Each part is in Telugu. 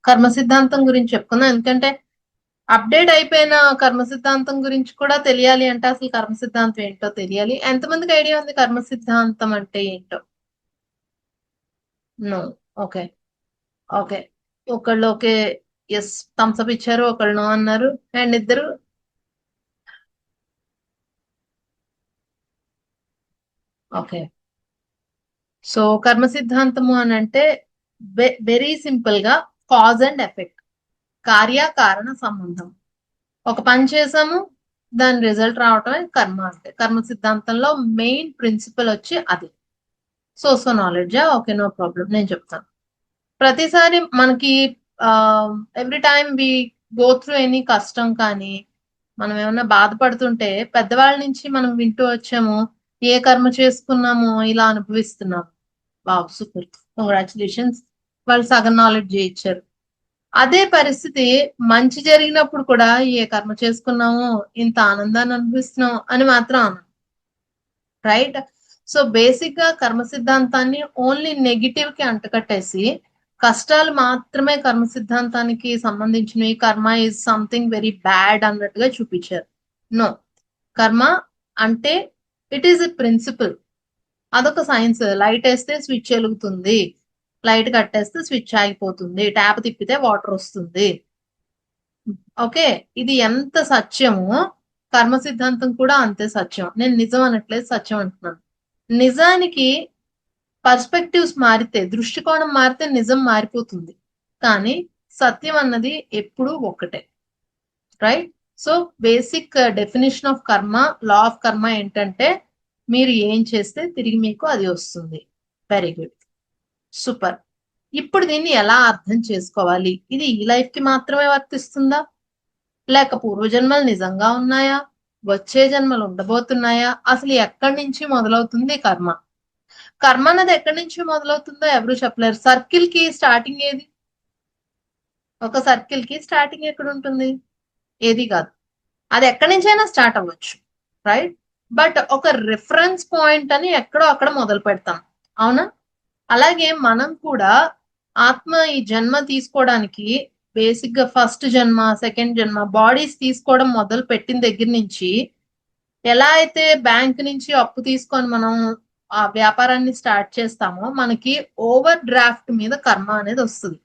కర్మ సిద్ధాంతం గురించి చెప్పుకుందాం. ఎందుకంటే అప్డేట్ అయిపోయిన కర్మ సిద్ధాంతం గురించి కూడా తెలియాలి అంటే అసలు కర్మ సిద్ధాంతం ఏంటో తెలియాలి. ఎంతమందికి ఐడియా ఉంది కర్మ సిద్ధాంతం అంటే ఏంటో? నో. ఓకే. ఓకే. ఒకళ్ళు ఓకే. ఎస్. థమ్స్ అప్ ఇచ్చారు, ఒకళ్ళు నో అన్నారు. అండ్ ఇద్దరు ఓకే. సో కర్మ సిద్ధాంతము అని అంటే వెరీ సింపుల్ గా కాజ్ అండ్ ఎఫెక్ట్, కార్యకారణ సంబంధం. ఒక పని చేసాము, దాని రిజల్ట్ రావటమే కర్మ అంటే. కర్మ సిద్ధాంతంలో మెయిన్ ప్రిన్సిపల్ వచ్చి అది. సో నాలెడ్జా? ఓకే, నో ప్రాబ్లం, నేను చెప్తాను. ప్రతిసారి మనకి every time we go through any కష్టం కానీ, మనం ఏమన్నా బాధపడుతుంటే పెద్దవాళ్ళ నుంచి మనం వింటూ వచ్చాము, ఏ కర్మ చేసుకున్నామో ఇలా అనుభవిస్తున్నాము. వావ్, సూపర్, కంగ్రాచులేషన్స్, వాళ్ళు సగం నాలెడ్జ్ ఇచ్చారు. అదే పరిస్థితి మంచి జరిగినప్పుడు కూడా ఏ కర్మ చేసుకున్నామో ఇంత ఆనందాన్ని అనుభవిస్తున్నాం అని మాత్రం అనం. రైట్? సో బేసిక్ గా కర్మ సిద్ధాంతాన్ని ఓన్లీ నెగిటివ్ కి అంటకట్టేసి కష్టాలు మాత్రమే కర్మ సిద్ధాంతానికి సంబంధించినవి, కర్మ ఈజ్ సంథింగ్ వెరీ బ్యాడ్ అన్నట్టుగా చూపించారు. నో. కర్మ అంటే ఇట్ ఈస్ ఎ ప్రిన్సిపల్. అదొక సైన్స్. లైట్ వేస్తే స్విచ్ వెలుగుతుంది, లైట్ కట్టేస్తే స్విచ్ ఆగిపోతుంది, ట్యాప్ తిప్పితే వాటర్ వస్తుంది. ఓకే. ఇది ఎంత సత్యమో కర్మ సిద్ధాంతం కూడా అంతే సత్యం. నేను నిజం అనట్లేదు, సత్యం అంటున్నాను. నిజానికి పర్స్పెక్టివ్స్ మారితే, దృష్టికోణం మారితే నిజం మారిపోతుంది. కానీ సత్యం అన్నది ఎప్పుడూ ఒక్కటే. Right? So basic definition of కర్మ, లా ఆఫ్ కర్మ ఏంటంటే మీరు ఏం చేస్తే తిరిగి మీకు అది వస్తుంది. Very good, super. ఇప్పుడు దీన్ని ఎలా అర్థం చేసుకోవాలి? ఇది ఈ లైఫ్ కి మాత్రమే వర్తిస్తుందా, లేక పూర్వజన్మలు నిజంగా ఉన్నాయా, వచ్చే జన్మలు ఉండబోతున్నాయా, అసలు ఎక్కడి నుంచి మొదలవుతుంది కర్మ? కర్మ అన్నది ఎక్కడి నుంచి మొదలవుతుందో ఎవరు చెప్పలేరు. సర్కిల్ కి స్టార్టింగ్ ఏది? ఒక సర్కిల్ కి స్టార్టింగ్ ఎక్కడ ఉంటుంది? ఏది కాదు. అది ఎక్కడి నుంచైనా స్టార్ట్ అవ్వచ్చు. రైట్? బట్ ఒక రిఫరెన్స్ పాయింట్ అని ఎక్కడో అక్కడ మొదలు పెడతాం. అవునా? అలాగే మనం కూడా ఆత్మ ఈ జన్మ తీసుకోవడానికి బేసిక్ గా ఫస్ట్ జన్మ, సెకండ్ జన్మ, బాడీస్ తీసుకోవడం మొదలు పెట్టిన దగ్గర నుంచి ఎలా అయితే బ్యాంక్ నుంచి అప్పు తీసుకొని మనం ఆ వ్యాపారాన్ని స్టార్ట్ చేస్తామో మనకి ఓవర్ డ్రాఫ్ట్ మీద కర్మ అనేది వస్తుంది.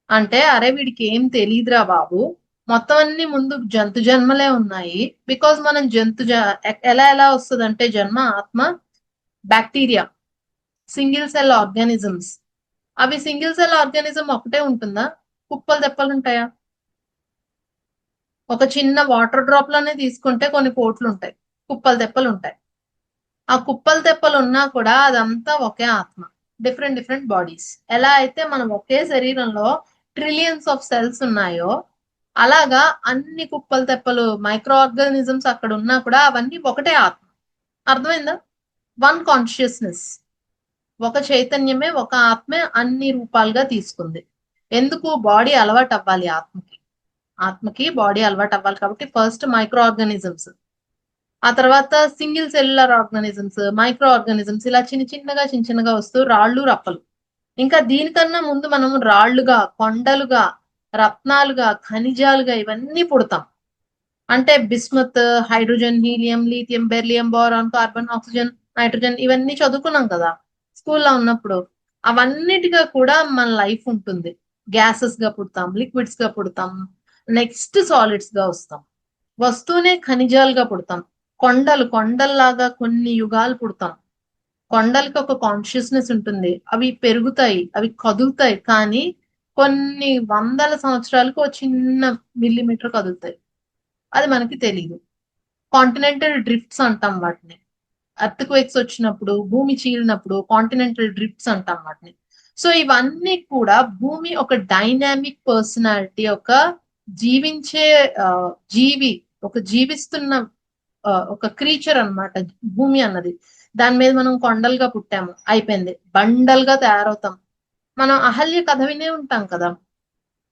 అంటే అరే వీడికి ఏం తెలియదురా బాబు, మొత్తం అన్ని ముందు జంతు జన్మలే ఉన్నాయి. బికాజ్ మనం ఎలా ఎలా వస్తుంది అంటే జన్మ, ఆత్మ బ్యాక్టీరియా, సింగిల్ సెల్ ఆర్గానిజమ్స్. అవి సింగిల్ సెల్ ఆర్గానిజం ఒకటే ఉంటుందా? కుప్పలు తెప్పలు ఉంటాయా? ఒక చిన్న వాటర్ డ్రాప్ లోనే తీసుకుంటే కొన్ని కోట్లు ఉంటాయి, కుప్పలు తెప్పలు ఉంటాయి. ఆ కుప్పలు తెప్పలు ఉన్నా కూడా అదంతా ఒకే ఆత్మ, డిఫరెంట్ డిఫరెంట్ బాడీస్. ఎలా అయితే మనం ఒకే శరీరంలో ట్రిలియన్స్ ఆఫ్ సెల్స్ ఉన్నాయో అలాగా అన్ని కుప్పలు తెప్పలు మైక్రో ఆర్గానిజమ్స్ అక్కడ ఉన్నా కూడా అవన్నీ ఒకటే ఆత్మ. అర్థమైందా? వన్ కాన్షియస్నెస్, ఒక చైతన్యమే, ఒక ఆత్మే అన్ని రూపాలుగా తీసుకుంది. ఎందుకు? బాడీ అలవాటు అవ్వాలి ఆత్మకి. ఆత్మకి బాడీ అలవాటు అవ్వాలి కాబట్టి ఫస్ట్ మైక్రో ఆర్గానిజమ్స్, ఆ తర్వాత single cellular organisms, micro organisms, ఇలా చిన్న చిన్నగా చిన్న చిన్నగా వస్తూ రాళ్ళు రప్పలు. ఇంకా దీనికన్నా ముందు మనం రాళ్లుగా, కొండలుగా, రత్నాలుగా, ఖనిజాలుగా ఇవన్నీ పుడతాం. అంటే bismuth, hydrogen, helium, lithium, beryllium, boron, carbon, oxygen, nitrogen, ఇవన్నీ చదువుకున్నాం కదా స్కూల్లో ఉన్నప్పుడు. అవన్నిటిగా కూడా మన లైఫ్ ఉంటుంది. గ్యాసెస్ గా పుడతాం, లిక్విడ్స్ గా పుడతాం, నెక్స్ట్ సాలిడ్స్ గా వస్తాం. వస్తూనే ఖనిజాలుగా పుడతాం. కొండలు కొండల్లాగా కొన్ని యుగాలు పుడతాం. కొండలకి ఒక కాన్షియస్నెస్ ఉంటుంది, అవి పెరుగుతాయి, అవి కదులుతాయి, కానీ కొన్ని వందల సంవత్సరాలకు ఒక చిన్న మిల్లీమీటర్ కదులుతాయి. అది మనకి తెలియదు. కాంటినెంటల్ డ్రిఫ్ట్స్ అంటాం వాటిని. ఎర్త్ క్వేక్స్ వచ్చినప్పుడు, భూమి చీలినప్పుడు కాంటినెంటల్ డ్రిఫ్ట్స్ అంటాం వాటిని. సో ఇవన్నీ కూడా భూమి ఒక డైనామిక్ పర్సనాలిటీ, ఒక జీవించే ఆ, జీవి, ఒక జీవిస్తున్న ఒక క్రీచర్ అన్నమాట భూమి అన్నది. దాని మీద మనం కొండలుగా పుట్టాము, అయిపోయింది, బండలుగా తయారవుతాం. మనం అహల్య కథ వినే ఉంటాం కదా.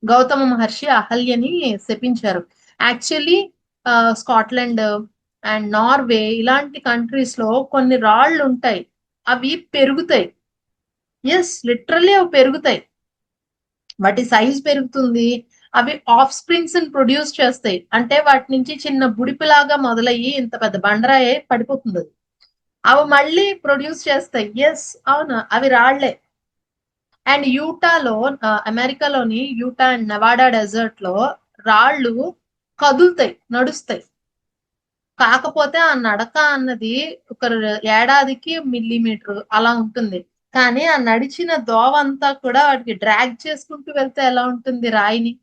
గౌతమ మహర్షి అహల్యని శపించారు. యాక్చువల్లీ స్కాట్లాండ్ అండ్ నార్వే ఇలాంటి కంట్రీస్ లో కొన్ని రాళ్ళు ఉంటాయి, అవి పెరుగుతాయి. ఎస్, లిటరల్లీ అవి పెరుగుతాయి. వాటి సైజ్ పెరుగుతుంది. అవి ఆఫ్ స్ప్రింగ్స్ ప్రొడ్యూస్ చేస్తాయి. అంటే వాటి నుంచి చిన్న బుడిపిలాగా మొదలయ్యి ఇంత పెద్ద బండరాయి పడిపోతుంది అది. అవి మళ్ళీ ప్రొడ్యూస్ చేస్తాయి. ఎస్, అవును, అవి రాళ్లే. అండ్ యూటాలో, అమెరికాలోని యూటా అండ్ నెవాడా డెజర్ట్ లో రాళ్ళు కదులుతాయి, నడుస్తాయి. కాకపోతే ఆ నడక అన్నది ఒక ఏడాదికి మిల్లీమీటర్ అలా ఉంటుంది. కానీ ఆ నడిచిన దోవ అంతా కూడా వాటికి డ్రాగ్ చేసుకుంటూ వెళ్తే ఎలా ఉంటుంది? రాయిని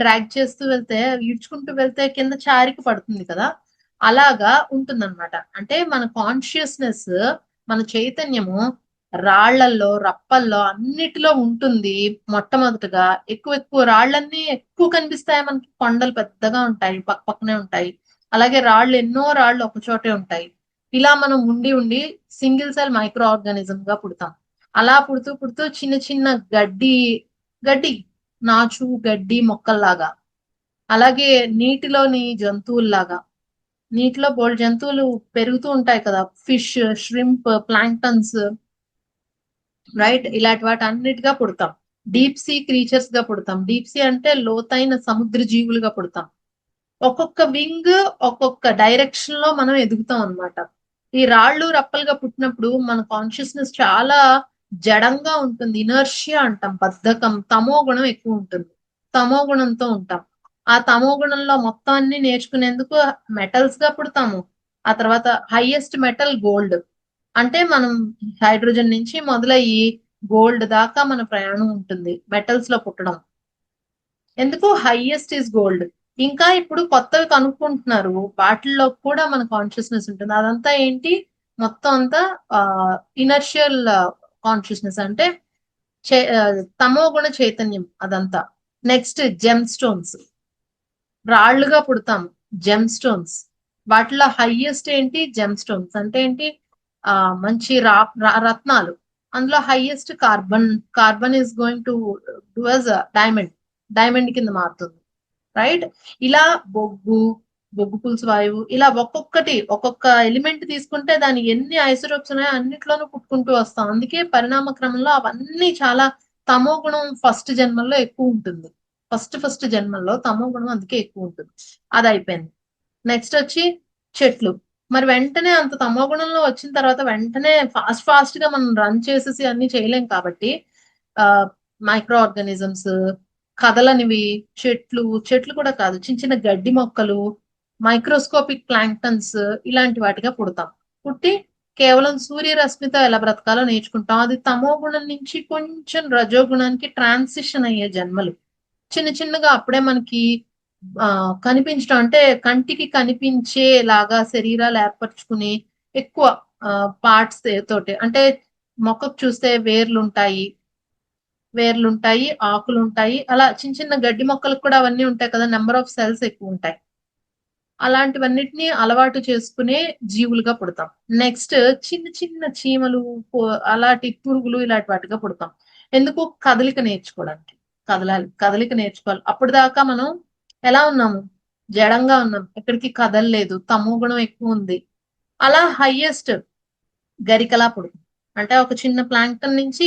డ్రాగ్ చేస్తూ వెళ్తే, ఈడ్చుకుంటూ వెళ్తే కింద చారికి పడుతుంది కదా, అలాగా ఉంటుందన్నమాట. అంటే మన కాన్షియస్నెస్, మన చైతన్యము రాళ్లల్లో, రప్పల్లో అన్నిటిలో ఉంటుంది. మొట్టమొదటిగా ఎక్కువ ఎక్కువ రాళ్ళన్నీ ఎక్కువ కనిపిస్తాయి మనకి. కొండలు పెద్దగా ఉంటాయి, పక్క పక్కనే ఉంటాయి. అలాగే ఎన్నో రాళ్ళు ఒక చోటే ఉంటాయి. ఇలా మనం ఉండి ఉండి సింగిల్ సెల్ మైక్రో ఆర్గానిజం గా పుడతాం. అలా పుడుతూ పుడుతూ చిన్న చిన్న గడ్డి, నాచు గడ్డి మొక్కల్లాగా, అలాగే నీటిలోని జంతువుల్లాగా. నీటిలో బోల్డ్ జంతువులు పెరుగుతూ ఉంటాయి కదా, ఫిష్, ష్రింప్, ప్లాంక్టన్స్, రైట్? ఇలాంటి వాటి అన్నిటిగా పుడతాం. డీప్ సీ క్రీచర్స్ గా పుడతాం. డీప్ సీ అంటే లోతైన సముద్ర జీవులుగా పుడతాం. ఒక్కొక్క వింగ్ ఒక్కొక్క డైరెక్షన్ లో మనం ఎదుగుతాం అన్నమాట. ఈ రాళ్ళు రప్పలుగా పుట్టినప్పుడు మన కాన్షియస్నెస్ చాలా జడంగా ఉంటుంది. ఇనర్షియా అంటాం, బద్ధకం, తమో గుణం ఎక్కువ ఉంటుంది. తమో గుణంతో ఉంటాం. ఆ తమో గుణంలో మొత్తం అన్ని నేర్చుకునేందుకు మెటల్స్ గా పుడతాము. ఆ తర్వాత హైయెస్ట్ మెటల్ గోల్డ్. అంటే మనం హైడ్రోజన్ నుంచి మొదలయ్యి గోల్డ్ దాకా మన ప్రయాణం ఉంటుంది మెటల్స్ లో పుట్టడం. ఎందుకు హైయెస్ట్ ఈస్ గోల్డ్. ఇంకా ఇప్పుడు కొత్తవి కనుక్కుంటున్నారు, వాటిల్లో కూడా మన కాన్షియస్నెస్ ఉంటుంది. అదంతా ఏంటి? మొత్తం అంతా ఇనర్షియల్ కాన్షియస్నెస్, అంటే తమో గుణ చైతన్యం అదంతా. Next gem stones. రాళ్లుగా పుడతాం, జెమ్ స్టోన్స్. వాటిలో హైయెస్ట్ ఏంటి? జెమ్ స్టోన్స్ అంటే ఏంటి? మంచి రత్నాలు. అందులో highest carbon. Carbon is going to do as diamond. Diamond కింద మారుతుంది, రైట్? ఇలా బొగ్గు, బొగ్గు పులుసు వాయువు, ఇలా ఒక్కొక్కటి ఒక్కొక్క ఎలిమెంట్ తీసుకుంటే దాని ఎన్ని ఐసోటోప్స్ ఉన్నాయో అన్నిట్లోనూ పుట్టుకుంటూ వస్తాం. అందుకే పరిణామ క్రమంలో అవన్నీ చాలా తమో గుణం ఫస్ట్ జన్మల్లో ఎక్కువ ఉంటుంది. ఫస్ట్ జన్మల్లో తమో గుణం అందుకే ఎక్కువ ఉంటుంది. అది అయిపోయింది. నెక్స్ట్ వచ్చి చెట్లు. మరి వెంటనే అంత తమో గుణంలో వచ్చిన తర్వాత వెంటనే ఫాస్ట్ గా మనం రన్ చేసేసి అన్ని చేయలేం కాబట్టి ఆ మైక్రో ఆర్గానిజమ్స్, కదలనివి, చెట్లు కూడా కాదు, చిన్న చిన్న గడ్డి మొక్కలు, మైక్రోస్కోపిక్ ప్లాంక్టన్స్, ఇలాంటి వాటిగా పుడతాం. పుట్టి కేవలం సూర్యరశ్మితో ఎలా బ్రతకాలో నేర్చుకుంటాం. అది తమో గుణం నుంచి కొంచెం రజోగుణానికి ట్రాన్సిషన్ అయ్యే జన్మలు. చిన్న చిన్నగా అప్పుడే మనకి కనిపించడం, అంటే కంటికి కనిపించేలాగా శరీరాలు ఏర్పరచుకుని ఎక్కువ పార్ట్స్ తోటి, అంటే మొక్కకు చూస్తే వేర్లుంటాయి, ఆకులుంటాయి. అలా చిన్న చిన్న గడ్డి మొక్కలకు కూడా అవన్నీ ఉంటాయి కదా, నెంబర్ ఆఫ్ సెల్స్ ఎక్కువ ఉంటాయి. అలాంటివన్నిటిని అలవాటు చేసుకునే జీవులుగా పుడతాం. నెక్స్ట్ చిన్న చిన్న చీమలు, అలాంటి పురుగులు, ఇలాంటి వాటిగా పుడతాం. ఎందుకు? కదలిక నేర్చుకోవడానికి. కదలిక నేర్చుకోవాలి. అప్పుడు దాకా మనం ఎలా ఉన్నాము? జడంగా ఉన్నాం, ఎక్కడికి కదలలేదు, తమో గుణం ఎక్కువ ఉంది. అలా హైయెస్ట్ గరికలా పుడుతుంది. అంటే ఒక చిన్న ప్లాంక్టన్ నుంచి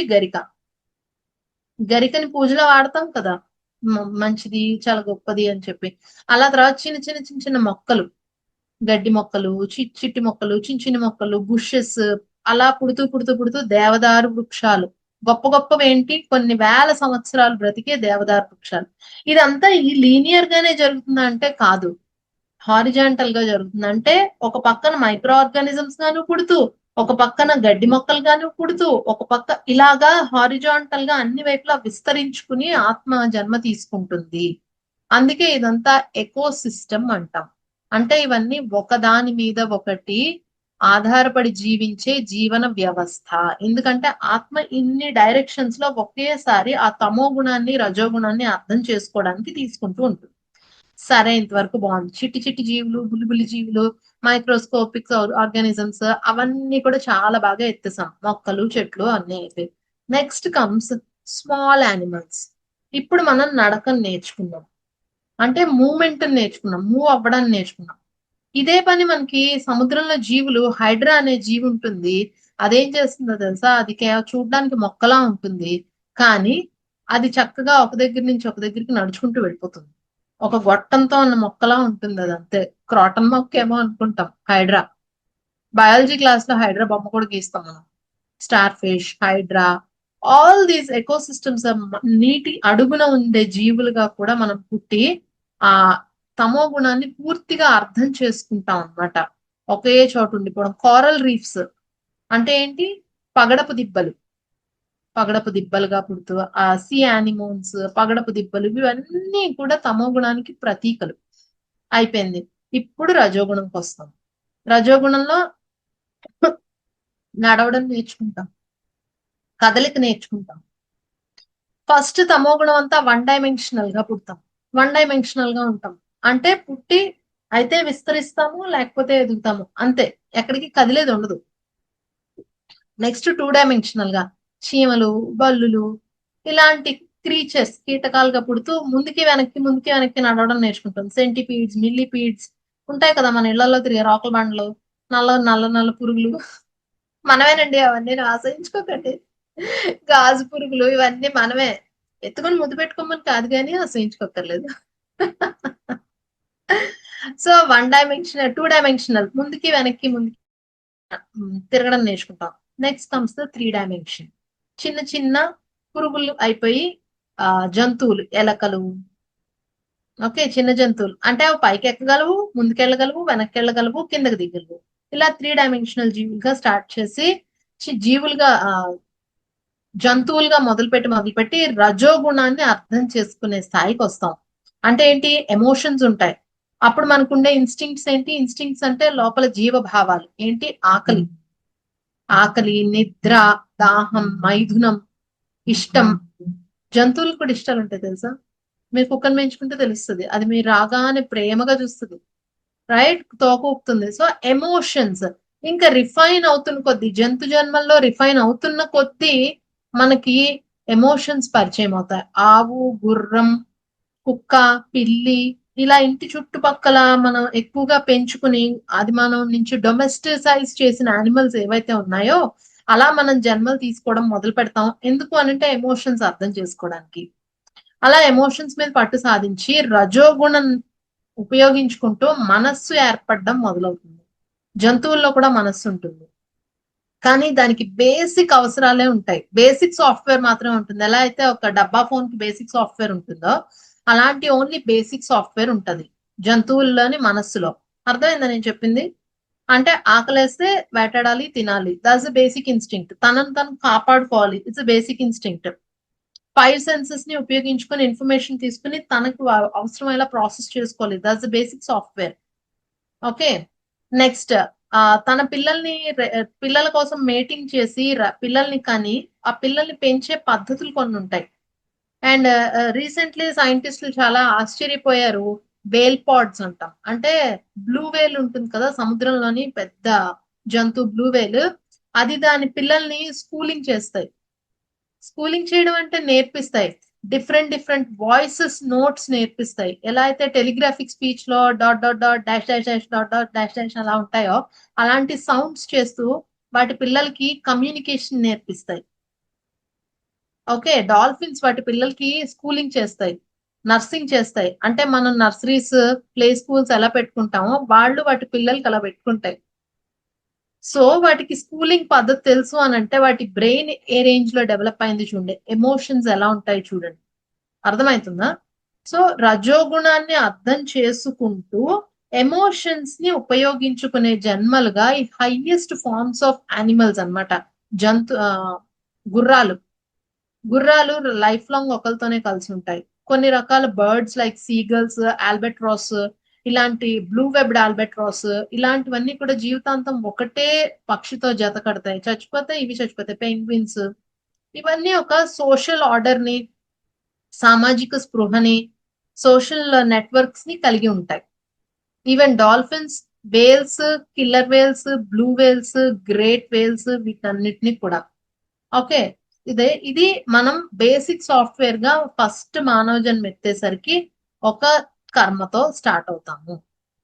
గరికని పూజలో వాడతాం కదా, మంచిది, చాలా గొప్పది అని చెప్పి. అలా తర్వాత చిన్న చిన్న చిన్న చిన్న మొక్కలు, గడ్డి మొక్కలు, చిట్టి మొక్కలు, చిన్న చిన్న మొక్కలు, బుషెస్, అలా పుడుతూ పుడుతూ పుడుతూ దేవదారు వృక్షాలు. గొప్ప గొప్పవి ఏంటి? కొన్ని వేల సంవత్సరాలు బ్రతికే దేవదారు వృక్షాలు. ఇదంతా ఈ లీనియర్ గానే జరుగుతుందా అంటే కాదు, హారిజాంటల్ గా జరుగుతుంది. అంటే ఒక పక్కన మైక్రో ఆర్గానిజమ్స్ గాను పుడుతూ, ఒక పక్కన గడ్డి మొక్కలు గాను పుడుతూ, ఒక పక్క ఇలాగా హారిజాంటల్ గా అన్ని వైపులా విస్తరించుకుని ఆత్మ జన్మ తీసుకుంటుంది. అందుకే ఇదంతా ఎకో సిస్టమ్ అంటాం. అంటే ఇవన్నీ ఒకదాని మీద ఒకటి ఆధారపడి జీవించే జీవన వ్యవస్థ. ఎందుకంటే ఆత్మ ఇన్ని డైరెక్షన్స్ లో ఒకేసారి ఆ తమో గుణాన్ని, రజోగుణాన్ని అర్థం చేసుకోవడానికి తీసుకుంటూ ఉంటుంది. సరే, ఇంతవరకు బాగుంది. చిట్టి చిట్టి జీవులు, బుల్లిబుల్లి జీవులు, మైక్రోస్కోపిక్ ఆర్గానిజమ్స్, అవన్నీ కూడా చాలా బాగా ఎత్తేసాం. మొక్కలు, చెట్లు అన్ని అయితే నెక్స్ట్ కమ్స్ స్మాల్ యానిమల్స్. ఇప్పుడు మనం నడకను నేర్చుకున్నాం, అంటే మూమెంట్ నేర్చుకున్నాం, మూవ్ అవ్వడాన్ని నేర్చుకున్నాం. ఇదే పని మనకి సముద్రంలో జీవులు, హైడ్రా అనే జీవి ఉంటుంది. అదేం చేస్తుందో తెలుసా? అది కేవలం చూడడానికి మొక్కలా ఉంటుంది, కానీ అది చక్కగా ఒక దగ్గర నుంచి ఒక దగ్గరికి నడుచుకుంటూ వెళ్ళిపోతుంది. ఒక గొట్టంతో ఉన్న మొక్కలా ఉంటుంది అది అంతే. క్రాటన్ మొక్క ఏమో అనుకుంటాం. హైడ్రా. బయాలజీ క్లాస్ లో హైడ్రా బొమ్మ కూడా గీస్తాం మనం. Star fish, hydra, all these ecosystems నీటి అడుగున ఉండే జీవులుగా కూడా మనం పుట్టి ఆ తమో గుణాన్ని పూర్తిగా అర్థం చేసుకుంటాం అన్నమాట. ఒకే చోట ఉండిపోవడం. కోరల్ రీఫ్స్ అంటే ఏంటి? పగడపు దిబ్బలు. పగడపు దిబ్బలుగా పుడుతూ ఆ సీ యానిమోన్స్, పగడపు దిబ్బలు ఇవన్నీ కూడా తమో గుణానికి ప్రతీకలు. అయిపోయింది. ఇప్పుడు రజోగుణంకి వస్తాం. రజోగుణంలో నడవడం నేర్చుకుంటాం, కదలిక నేర్చుకుంటాం. ఫస్ట్ తమో గుణం అంతా వన్ డైమెన్షనల్ గా పుడతాం, వన్ డైమెన్షనల్ గా ఉంటాం. అంటే పుట్టి అయితే విస్తరిస్తాము లేకపోతే ఎదుగుతాము అంతే, ఎక్కడికి కదిలేది ఉండదు. నెక్స్ట్ టూ డైమెన్షనల్ గా చీమలు, బల్లులు ఇలాంటి క్రీచర్స్ కీటకాలుగా పుడుతూ ముందుకి వెనక్కి నడవడం నేర్చుకుంటాం. సెంటిపీడ్స్, మిల్లీపీడ్స్ ఉంటాయి కదా మన ఇళ్లలో తిరిగే రోకల బండలు, నల్ల నల్ల నల్ల పురుగులు. మనమేనండి అవన్నీ, ఆశ్రయించుకోకండి. గాజు పురుగులు ఇవన్నీ మనమే. ఎత్తుకొని ముద్దు పెట్టుకోమని కాదు కానీ ఆశ్రయించుకోక్కర్లేదు. So one dimensional, two dimensional ముందుకి వెనక్కి తిరగడం నేర్చుకుంటాం. Next comes the three dimension. చిన్న చిన్న పురుగులు అయిపోయి జంతువులు, ఎలకలు. ఓకే, చిన్న జంతువులు అంటే అవి పైకి ఎక్కగలవు, ముందుకెళ్ళగలవు, వెనక్కి వెళ్ళగలవు, కిందకి దిగలవు. ఇలా త్రీ డైమెన్షనల్ జీవులుగా స్టార్ట్ చేసి జీవులుగా జంతువులుగా మొదలుపెట్టి రజోగుణాన్ని అర్థం చేసుకునే స్థాయికి వస్తాం. అంటే ఏంటి? ఎమోషన్స్ ఉంటాయి. అప్పుడు మనకుండే ఇన్స్టింక్ట్స్ ఏంటి? ఇన్స్టింక్ట్స్ అంటే లోపల జీవ భావాలు ఏంటి? ఆకలి, ఆకలి, నిద్ర, దాహం, మైథునం, ఇష్టం. జంతువులకు కూడా ఇష్టాలు ఉంటాయి తెలుసా? మీరు కుక్కను పెంచుకుంటే తెలుస్తుంది. అది మీరు రాగానే ప్రేమగా చూస్తుంది, రైట్? తోక ఊపుతుంది. సో ఎమోషన్స్ ఇంకా రిఫైన్ అవుతున్న కొద్దీ, జంతు జన్మల్లో రిఫైన్ అవుతున్న కొద్దీ మనకి ఎమోషన్స్ పరిచయం అవుతాయి. ఆవు, గుర్రం, కుక్క, పిల్లి ఇలా ఇంటి చుట్టుపక్కల మనం ఎక్కువగా పెంచుకుని అది మనం నుంచి డొమెస్టిసైజ్ చేసిన యానిమల్స్ ఏవైతే ఉన్నాయో అలా మనం జన్మలు తీసుకోవడం మొదలు పెడతాం. ఎందుకు అనంటే ఎమోషన్స్ అర్థం చేసుకోవడానికి. అలా ఎమోషన్స్ మీద పట్టు సాధించి రజోగుణం ఉపయోగించుకుంటూ మనస్సు ఏర్పడడం మొదలవుతుంది. జంతువుల్లో కూడా మనస్సు ఉంటుంది, కానీ దానికి బేసిక్ అవసరాలే ఉంటాయి. బేసిక్ సాఫ్ట్వేర్ మాత్రమే ఉంటుంది. ఎలా అయితే ఒక డబ్బా ఫోన్ కి బేసిక్ సాఫ్ట్వేర్ ఉంటుందో అలాంటి ఓన్లీ బేసిక్ సాఫ్ట్వేర్ ఉంటది జంతువుల్లోని మనస్సులో. అర్థమైందా నేను చెప్పింది? అంటే ఆకలేస్తే వేటాడాలి, తినాలి, దట్స్ బేసిక్ ఇన్స్టింక్ట్. తనను తను కాపాడుకోవాలి, it's basic instinct. Five senses ని ఉపయోగించుకొని ఇన్ఫర్మేషన్ తీసుకుని తనకు అవసరమైన ప్రాసెస్ చేసుకోవాలి, that's basic software. Okay, next తన పిల్లల కోసం మేటింగ్ చేసి పిల్లల్ని కానీ ఆ పిల్లల్ని పెంచే పద్ధతులు కొన్ని ఉంటాయి. అండ్ రీసెంట్లీ సైంటిస్టులు చాలా ఆశ్చర్యపోయారు. వేల్ పాడ్స్ అంటాం, అంటే బ్లూ వేల్ ఉంటుంది కదా సముద్రంలోని పెద్ద జంతువు, బ్లూ వేల్. అది దాని పిల్లల్ని స్కూలింగ్ చేస్తాయి. స్కూలింగ్ చేయడం అంటే నేర్పిస్తాయి. డిఫరెంట్ డిఫరెంట్ వాయిసెస్, నోట్స్ నేర్పిస్తాయి. ఎలా అయితే టెలిగ్రాఫిక్ స్పీచ్ లో dot dot dot dash dash dash dot dot dash dash అలా ఉంటాయో అలాంటి సౌండ్స్ చేస్తూ వాటి పిల్లలకి కమ్యూనికేషన్ నేర్పిస్తాయి. ఓకే, డాల్ఫిన్స్ వాటి పిల్లలకి స్కూలింగ్ చేస్తాయి, నర్సింగ్ చేస్తాయి. అంటే మనం నర్సరీస్, ప్లే స్కూల్స్ ఎలా పెట్టుకుంటామో వాళ్ళు వాటి పిల్లలకి అలా పెట్టుకుంటాయి. సో వాటికి స్కూలింగ్ పద్ధతి తెలుసు అని అంటే వాటి బ్రెయిన్ ఏ రేంజ్ లో డెవలప్ అయింది చూడండి, ఎమోషన్స్ ఎలా ఉంటాయి చూడండి. అర్థమవుతుందా? సో రజోగుణాన్ని అర్థం చేసుకుంటూ ఎమోషన్స్ ని ఉపయోగించుకునే జన్మలుగా ఈ హైయెస్ట్ ఫార్మ్స్ ఆఫ్ యానిమల్స్ అన్నమాట. జంతు గుర్రాలు. గుర్రాలు లైఫ్ లాంగ్ ఒకరితోనే కలిసి ఉంటాయి. కొన్ని రకాల బర్డ్స్ లైక్ సీగల్స్, ఆల్బెట్రాస్, ఇలాంటి బ్లూ వెబ్డ్ ఆల్బెట్రాస్ ఇలాంటివన్నీ కూడా జీవితాంతం ఒకటే పక్షితో జత కడతాయి. ఇవి చచ్చిపోతాయి. పెంగ్విన్స్ ఇవన్నీ ఒక సోషల్ ఆర్డర్ ని, సామాజిక స్పృహని, సోషల్ నెట్వర్క్స్ ని కలిగి ఉంటాయి. Even dolphins, whales, killer whales, blue whales, great whales వీటన్నిటిని కూడా. ఓకే, ఇది మనం బేసిక్ సాఫ్ట్వేర్ గా ఫస్ట్ మానవ జన్మ ఎత్తేసరికి ఒక కర్మతో స్టార్ట్ అవుతాము.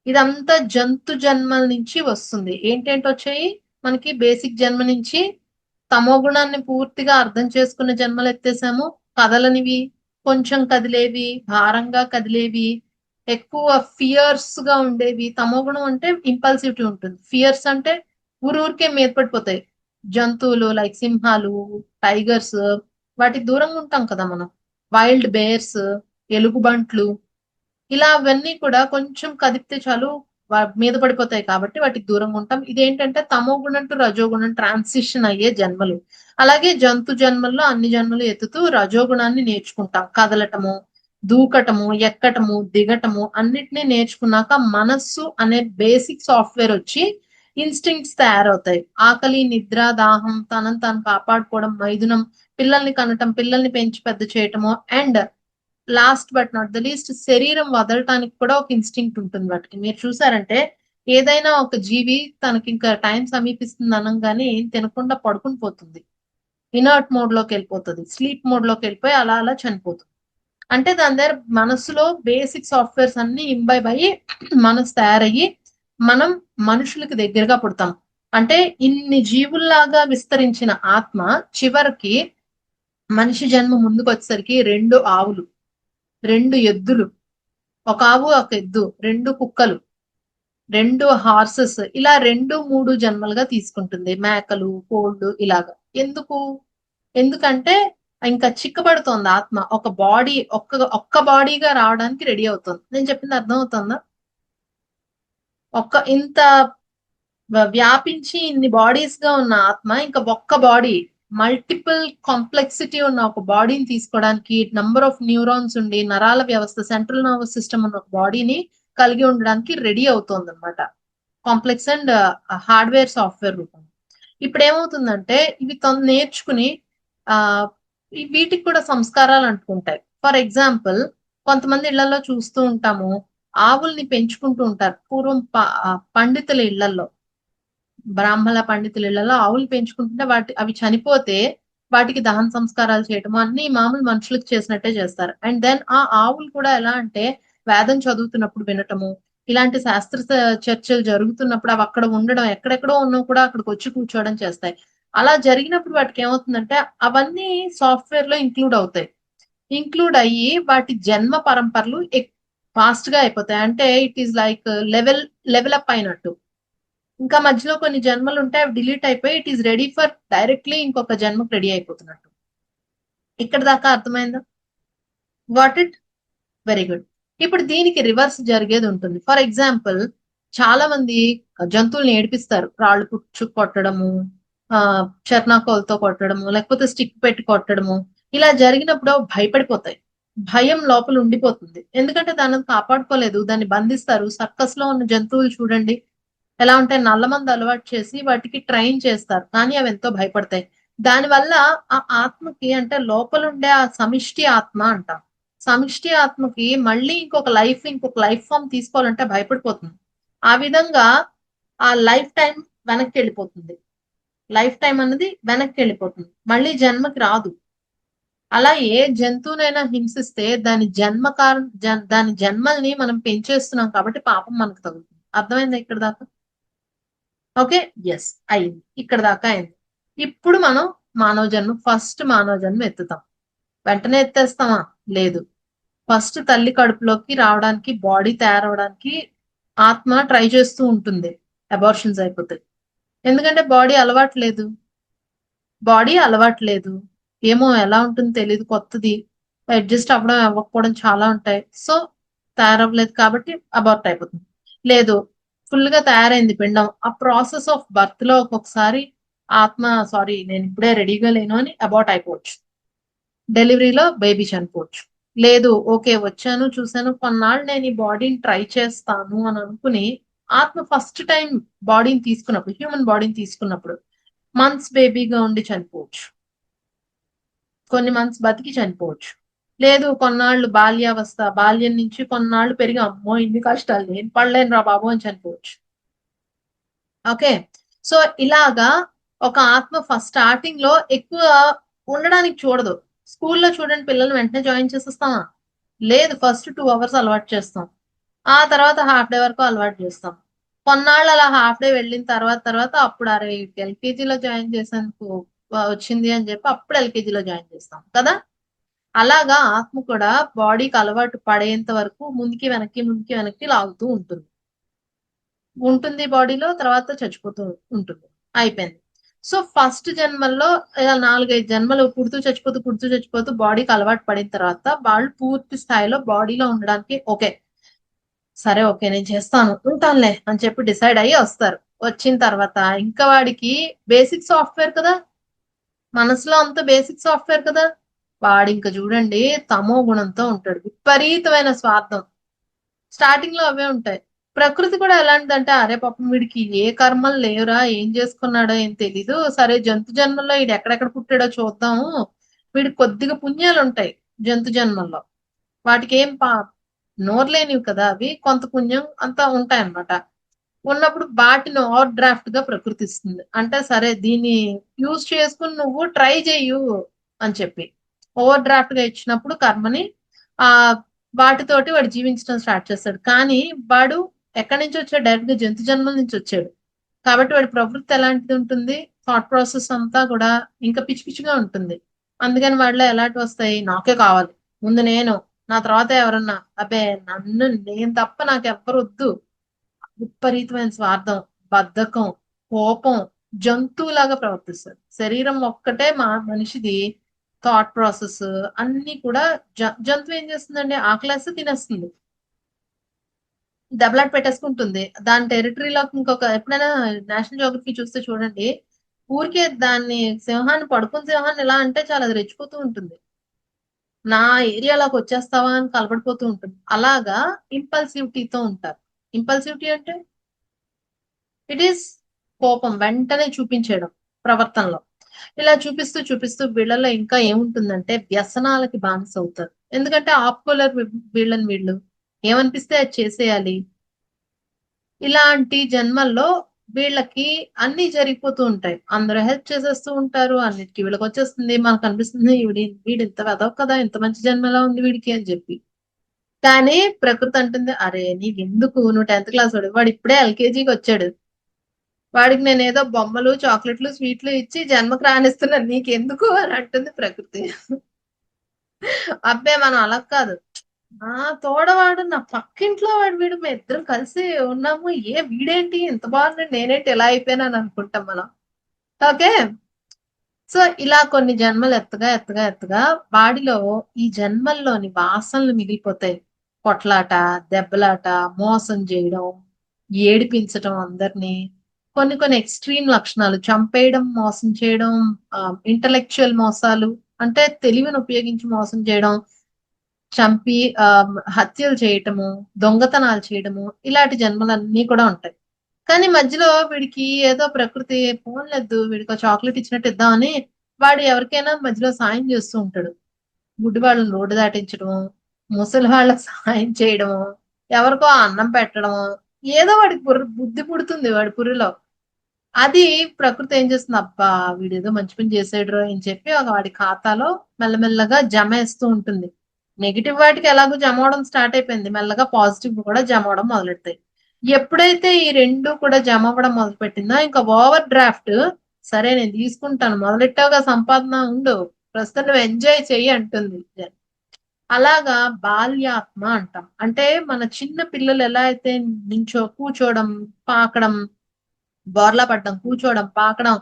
ఇదంతా జంతు జన్మల నుంచి వస్తుంది. ఏంటేంటి వచ్చాయి మనకి? బేసిక్ జన్మ నుంచి తమో గుణాన్ని పూర్తిగా అర్థం చేసుకున్న జన్మలు ఎత్తేసాము. కదలనివి, కొంచెం కదిలేవి, భారంగా కదిలేవి, ఎక్కువ ఫియర్స్ గా ఉండేవి. తమోగుణం అంటే ఇంపల్సివిటీ ఉంటుంది. ఫియర్స్ అంటే ఊరూరికే మీద పడిపోతాయి. జంతువులు లైక్ సింహాలు, టైగర్స్, వాటికి దూరంగా ఉంటాం కదా మనం. వైల్డ్ బేర్స్, ఎలుగుబంట్లు, ఇలా అవన్నీ కూడా కొంచెం కదిపితే చాలు మీద పడిపోతాయి కాబట్టి వాటికి దూరంగా ఉంటాం. ఇదేంటంటే తమో గుణం టు రజోగుణం ట్రాన్సిషన్ అయ్యే జన్మలు. అలాగే జంతు జన్మల్లో అన్ని జన్మలు ఎత్తుతూ రజోగుణాన్ని నేర్చుకుంటాం. కదలటము, దూకటము, ఎక్కటము, దిగటము అన్నిటినీ నేర్చుకున్నాక మనస్సు అనే బేసిక్ సాఫ్ట్వేర్ వచ్చి ఇన్స్టింక్ట్స్ తయారవుతాయి. ఆకలి, నిద్ర, దాహం, తనను తాను కాపాడుకోవడం, మైథునం, పిల్లల్ని కనటం, పిల్లల్ని పెంచి పెద్ద చేయటము, and last but not the least శరీరం వదలటానికి కూడా ఒక ఇన్స్టింక్ట్ ఉంటుంది వాటికి. మీరు చూసారంటే ఏదైనా ఒక జీవి తనకి ఇంకా టైం సమీపిస్తుంది అనగానే ఏం తినకుండా పడుకుని పోతుంది. ఇనర్ట్ మోడ్ లోకి వెళ్ళిపోతుంది, స్లీప్ మోడ్ లోకి వెళ్ళిపోయి అలా అలా చనిపోతుంది. అంటే దాని దగ్గర మనసులో బేసిక్ సాఫ్ట్వేర్స్ అన్ని ఇంబైబ్ అయ్యి మనసు తయారయ్యి మనం మనుషులకి దగ్గరగా పుడతాం. అంటే ఇన్ని జీవుల్లాగా విస్తరించిన ఆత్మ చివరికి మనిషి జన్మ ముందుకు వచ్చేసరికి 2 ఆవులు, 2 ఎద్దులు, ఒక ఆవు ఒక ఎద్దు, 2 కుక్కలు, 2 హార్సెస్, ఇలా 2-3 జన్మలుగా తీసుకుంటుంది. మేకలు, కోళ్లు ఇలాగా. ఎందుకు? ఎందుకంటే ఇంకా చిక్కబడుతోంది ఆత్మ. ఒక బాడీ ఒక్క బాడీగా రావడానికి రెడీ అవుతుంది. నేను చెప్పింది అర్థం అవుతుందా? ఇంత వ్యాపించి ఇన్ని బాడీస్ గా ఉన్న ఆత్మ ఇంకా ఒక్క బాడీ, మల్టిపుల్ కాంప్లెక్సిటీ ఉన్న ఒక బాడీని తీసుకోవడానికి, నంబర్ ఆఫ్ న్యూరాన్స్ ఉండి నరాల వ్యవస్థ, సెంట్రల్ నర్వస్ సిస్టమ్ ఉన్న ఒక బాడీని కలిగి ఉండడానికి రెడీ అవుతుంది అనమాట. కాంప్లెక్స్ అండ్ హార్డ్వేర్ సాఫ్ట్వేర్ రూపం. ఇప్పుడు ఏమవుతుందంటే ఇవి తను నేర్చుకుని ఆ వీటికి కూడా సంస్కారాలు అంటుకుంటాయి. ఫర్ ఎగ్జాంపుల్, కొంతమంది ఇళ్లలో చూస్తూ ఉంటాము, ఆవుల్ని పెంచుకుంటూ ఉంటారు. పూర్వం పండితుల ఇళ్లలో, బ్రాహ్మణ పండితుల ఇళ్లలో ఆవులు పెంచుకుంటుంటే అవి చనిపోతే వాటికి దహన సంస్కారాలు చేయటము అన్ని మామూలు మనుషులకు చేసినట్టే చేస్తారు. అండ్ దెన్ ఆ ఆవులు కూడా ఎలా అంటే వేదం చదువుతున్నప్పుడు వినటము, ఇలాంటి శాస్త్ర చర్చలు జరుగుతున్నప్పుడు అవి అక్కడ ఉండడం, ఎక్కడెక్కడో ఉన్నా కూడా అక్కడికి వచ్చి కూర్చోవడం చేస్తాయి. అలా జరిగినప్పుడు వాటికి ఏమవుతుందంటే అవన్నీ సాఫ్ట్వేర్ లో ఇంక్లూడ్ అవుతాయి. ఇంక్లూడ్ అయ్యి వాటి జన్మ పరంపరలు ఫాస్ట్ గా అయిపోతాయి. అంటే it is like level up అయినట్టు. ఇంకా మధ్యలో కొన్ని జన్మలు ఉంటాయి, అవి డిలీట్ అయిపోయి it is ready for directly ఇంకొక జన్మకు రెడీ అయిపోతున్నట్టు. ఇక్కడ దాకా అర్థమైందా? What it? Very good. ఇప్పుడు దీనికి రివర్స్ జరిగేది ఉంటుంది. ఫర్ ఎగ్జాంపుల్, చాలా మంది జంతువుల్ని ఏడిపిస్తారు. రాళ్ళు పుచ్చు కొట్టడము, ఆ చెర్నాకోలతో కొట్టడము, లేకపోతే స్టిక్ పెట్టి కొట్టడము. ఇలా జరిగినప్పుడు అవి భయపడిపోతాయి. భయం లోపల ఉండిపోతుంది. ఎందుకంటే దాన్ని కాపాడుకోలేదు, దాన్ని బంధిస్తారు. సర్కస్ లో ఉన్న జంతువులు చూడండి ఎలా ఉంటాయి, నల్లమందు అలవాటు చేసి వాటికి ట్రైన్ చేస్తారు, కానీ అవి ఎంతో భయపడతాయి. దానివల్ల ఆ ఆత్మకి, అంటే లోపల ఉండే ఆ సమిష్టి ఆత్మ అంటాం, సమిష్టి ఆత్మకి మళ్ళీ ఇంకొక లైఫ్ ఫామ్ తీసుకోవాలంటే భయపడిపోతుంది. ఆ విధంగా ఆ లైఫ్ టైం వెనక్కి వెళ్ళిపోతుంది. లైఫ్ టైం అన్నది వెనక్కి వెళ్ళిపోతుంది, మళ్ళీ జన్మకి రాదు. అలా ఏ జంతువునైనా హింసిస్తే దాని జన్మల్ని మనం పెంచేస్తున్నాం కాబట్టి పాపం మనకు తగులుతుంది. అర్థమైందా ఇక్కడ దాకా? ఓకే. ఎస్, అయింది. ఇక్కడ దాకా అయింది. ఇప్పుడు మనం ఫస్ట్ మానవ జన్మ ఎత్తుతాం. వెంటనే ఎత్తేస్తామా? లేదు. ఫస్ట్ తల్లి కడుపులోకి రావడానికి, బాడీ తయారవడానికి ఆత్మ ట్రై చేస్తూ ఉంటుంది. అబార్షన్స్ అయిపోతాయి. ఎందుకంటే బాడీ అలవాట్లేదు. ఏమో ఎలా ఉంటుందో తెలియదు, కొత్తది. అడ్జస్ట్ అవ్వడం అవ్వకపోవడం చాలా ఉంటాయి. సో తయారవ్వలేదు కాబట్టి అబార్ట్ అయిపోతుంది. లేదు, ఫుల్ గా తయారైంది పిండం. ఆ ప్రాసెస్ ఆఫ్ బర్త్ లో ఒక్కొక్కసారి ఆత్మ సారీ నేను ఇప్పుడే రెడీగా లేను అని అబార్ట్ అయిపోవచ్చు. డెలివరీలో బేబీ చనిపోవచ్చు. లేదు, ఓకే వచ్చాను చూసాను కొన్నాళ్ళు నేను ఈ బాడీని ట్రై చేస్తాను అని అనుకుని ఆత్మ ఫస్ట్ టైం బాడీని తీసుకున్నప్పుడు, హ్యూమన్ బాడీని తీసుకున్నప్పుడు మంత్స్ బేబీగా ఉండి చనిపోవచ్చు. కొన్ని మంత్స్ బతికి చనిపోవచ్చు. లేదు, కొన్నాళ్ళు బాల్యం నుంచి కొన్నాళ్ళు పెరిగి అమ్మో ఇన్ని కష్టాలు నేను పడలేను రా బాబు అని చనిపోవచ్చు. ఓకే. సో ఇలాగా ఒక ఆత్మ ఫస్ట్ స్టార్టింగ్ లో ఎక్కువ ఉండడానికి చూడదు. స్కూల్లో చూడండి, పిల్లలు వెంటనే జాయిన్ చేసేస్తామా? లేదు, ఫస్ట్ 2 అవర్స్ అలవాటు చేస్తాం. ఆ తర్వాత హాఫ్ డే వరకు అలవాటు చేస్తాం. కొన్నాళ్ళు అలా హాఫ్ డే వెళ్ళిన తర్వాత అప్పుడు అరే ఎల్కేజీలో జాయిన్ చేసేందుకు వచ్చింది అని చెప్పి అప్పుడు ఎల్కేజీలో జాయిన్ చేస్తాం కదా. అలాగా ఆత్మ కూడా బాడీకి అలవాటు పడేంత వరకు ముందుకి వెనక్కి లాగుతూ ఉంటుంది బాడీలో, తర్వాత చచ్చిపోతూ ఉంటుంది. అయిపోయింది. సో ఫస్ట్ జన్మల్లో ఇలా 4, 5 జన్మలు పుడుతూ చచ్చిపోతూ బాడీకి అలవాటు పడిన తర్వాత వాళ్ళు పూర్తి స్థాయిలో బాడీలో ఉండడానికి ఓకే, సరే ఓకే నేను చేస్తాను ఉంటానులే అని చెప్పి డిసైడ్ అయ్యి వస్తారు. వచ్చిన తర్వాత ఇంకా వాడికి బేసిక్ సాఫ్ట్వేర్ కదా, మనసులో అంత బేసిక్ సాఫ్ట్వేర్ కదా, వాడు ఇంకా చూడండి తమో గుణంతో ఉంటాడు, విపరీతమైన స్వార్థం. స్టార్టింగ్ లో అవే ఉంటాయి. ప్రకృతి కూడా ఎలాంటిదంటే అరే పాపం వీడికి ఏ కర్మలు లేవురా, ఏం చేసుకున్నాడో ఏం తెలీదు, సరే జంతు జన్మల్లో వీడు ఎక్కడెక్కడ పుట్టాడో చూద్దాము, వీడికి కొద్దిగా పుణ్యాలు ఉంటాయి జంతు జన్మల్లో, వాటికి ఏం నోర్లేనివి కదా అవి, కొంత పుణ్యం అంతా ఉంటాయన్నమాట. ఉన్నప్పుడు వాటిని ఓవర్ డ్రాఫ్ట్ గా ప్రకృతి ఇస్తుంది. అంటే సరే దీన్ని యూజ్ చేసుకుని నువ్వు ట్రై చెయ్యు అని చెప్పి ఓవర్ డ్రాఫ్ట్ గా ఇచ్చినప్పుడు కర్మని ఆ వాటితోటి వాడు జీవించడం స్టార్ట్ చేస్తాడు. కానీ వాడు ఎక్కడి నుంచి వచ్చాడు, డైరెక్ట్ గా జంతు జన్మల నుంచి వచ్చాడు. కాబట్టి వాడి ప్రవృత్తి ఎలాంటిది ఉంటుంది, థాట్ ప్రాసెస్ అంతా కూడా ఇంకా పిచ్చి పిచ్చిగా ఉంటుంది. అందుకని వాడిలో ఎలాంటివి వస్తాయి, నాకే కావాలి, ముందు నేను, నా తర్వాత ఎవరన్నా, అబ్బే నన్ను నేను తప్ప నాకు ఎవ్వరు వద్దు, విపరీతమైన స్వార్థం, బద్ధకం, కోపం, జంతువులాగా ప్రవర్తిస్తారు. శరీరం ఒక్కటే మనిషిది, థాట్ ప్రాసెస్ అన్ని కూడా జంతువు ఏం చేస్తుందండి, ఆకలేస్తే తినేస్తుంది, దెబ్బలాట పెట్టేసుకుంటుంది. దాని టెరిటరీలోకి ఇంకొక ఎప్పుడైనా నేషనల్ జియోగ్రఫీ చూస్తే చూడండి, ఊరికే దాన్ని సింహాన్ని పడుకుని సింహాన్ని ఎలా అంటే చాలా అది రెచ్చిపోతూ ఉంటుంది. నా ఏరియాలోకి వచ్చేస్తావా అని కలబడిపోతూ ఉంటుంది. అలాగా ఇంపల్సివిటీతో ఉంటారు. ఇంపల్సివిటీ అంటే ఇట్ ఈస్ కోపం వెంటనే చూపించేయడం ప్రవర్తనలో. ఇలా చూపిస్తూ చూపిస్తూ వీళ్ళలో ఇంకా ఏముంటుందంటే వ్యసనాలకి బానిస అవుతారు. ఎందుకంటే ఆపుకోలేరు వీళ్ళు ఏమనిపిస్తే అది చేసేయాలి. ఇలాంటి జన్మల్లో వీళ్ళకి అన్ని జరిగిపోతూ ఉంటాయి, అందరూ హెల్ప్ చేసేస్తూ ఉంటారు, అన్నిటికీ వీళ్ళకి వచ్చేస్తుంది, మనకు అనిపిస్తుంది వీడు ఇంత వెదవ కదా, ఇంత మంచి జన్మలా ఉంది వీడికి అని చెప్పి. కానీ ప్రకృతి అంటుంది అరే నీకెందుకు, నువ్వు 10th క్లాస్ వాడు ఇప్పుడే ఎల్కేజీకి వచ్చాడు, వాడికి నేను ఏదో బొమ్మలు చాక్లెట్లు స్వీట్లు ఇచ్చి జన్మకు రానిస్తున్నాను, నీకెందుకు అని అంటుంది ప్రకృతి. అబ్బే మనం అలా కాదు, నా తోడవాడు నా పక్కింట్లో వాడు వీడు మేము ఇద్దరం కలిసి ఉన్నాము, వీడేంటి ఇంత బాగున్నాడు నేనేంటి ఎలా అయిపోయానని అనుకుంటాం మనం. ఓకే, సో ఇలా కొన్ని జన్మలు ఎత్తగా ఎత్తగా ఎత్తగా వాడిలో ఈ జన్మల్లోని వాసనలు మిగిలిపోతాయి. కొట్లాట, దెబ్బలాట, మోసం చేయడం, ఏడిపించటం అందరినీ, కొన్ని కొన్ని ఎక్స్ట్రీమ్ లక్షణాలు, చంపేయడం, మోసం చేయడం, ఇంటలెక్చువల్ మోసాలు అంటే తెలివిని ఉపయోగించి మోసం చేయడం, చంపి హత్యలు చేయటము, దొంగతనాలు చేయడము, ఇలాంటి జన్మలన్నీ కూడా ఉంటాయి. కానీ మధ్యలో వీడికి ఏదో ప్రకృతి ఫోన్ లేదు, వీడికి చాక్లెట్ ఇచ్చినట్టు ఇద్దామని వాడు ఎవరికైనా మధ్యలో సాయం చేస్తూ ఉంటాడు. గుడ్డి వాళ్ళని రోడ్డు దాటించడము, ముసలి వాళ్ళకి సాయం చేయడము, ఎవరికో అన్నం పెట్టడము, ఏదో వాడికి బుద్ధి పుడుతుంది వాడి పుర్రిలో. అది ప్రకృతి ఏం చేస్తుంది, అబ్బా వీడేదో మంచి పని చేసాడు అని చెప్పి వాడి ఖాతాలో మెల్లమెల్లగా జమ వేస్తూ ఉంటుంది. నెగిటివ్ వాటికి ఎలాగో జమ అవడం స్టార్ట్ అయిపోయింది, మెల్లగా పాజిటివ్ కూడా జమ అవడం మొదలెడతాయి. ఎప్పుడైతే ఈ రెండు కూడా జమ అవ్వడం మొదలు పెట్టిందో ఇంకా ఓవర్ డ్రాఫ్ట్, సరే నేను తీసుకుంటాను, మొదలెట్టావుగా సంపాదన ఉండు, ప్రస్తుతం నువ్వు ఎంజాయ్ చెయ్యి అంటుంది. అలాగా బాల్యాత్మ అంటాం. అంటే మన చిన్న పిల్లలు ఎలా అయితే కూర్చోవడం, పాకడం, బోర్లా పడడం, కూర్చోవడం, పాకడం,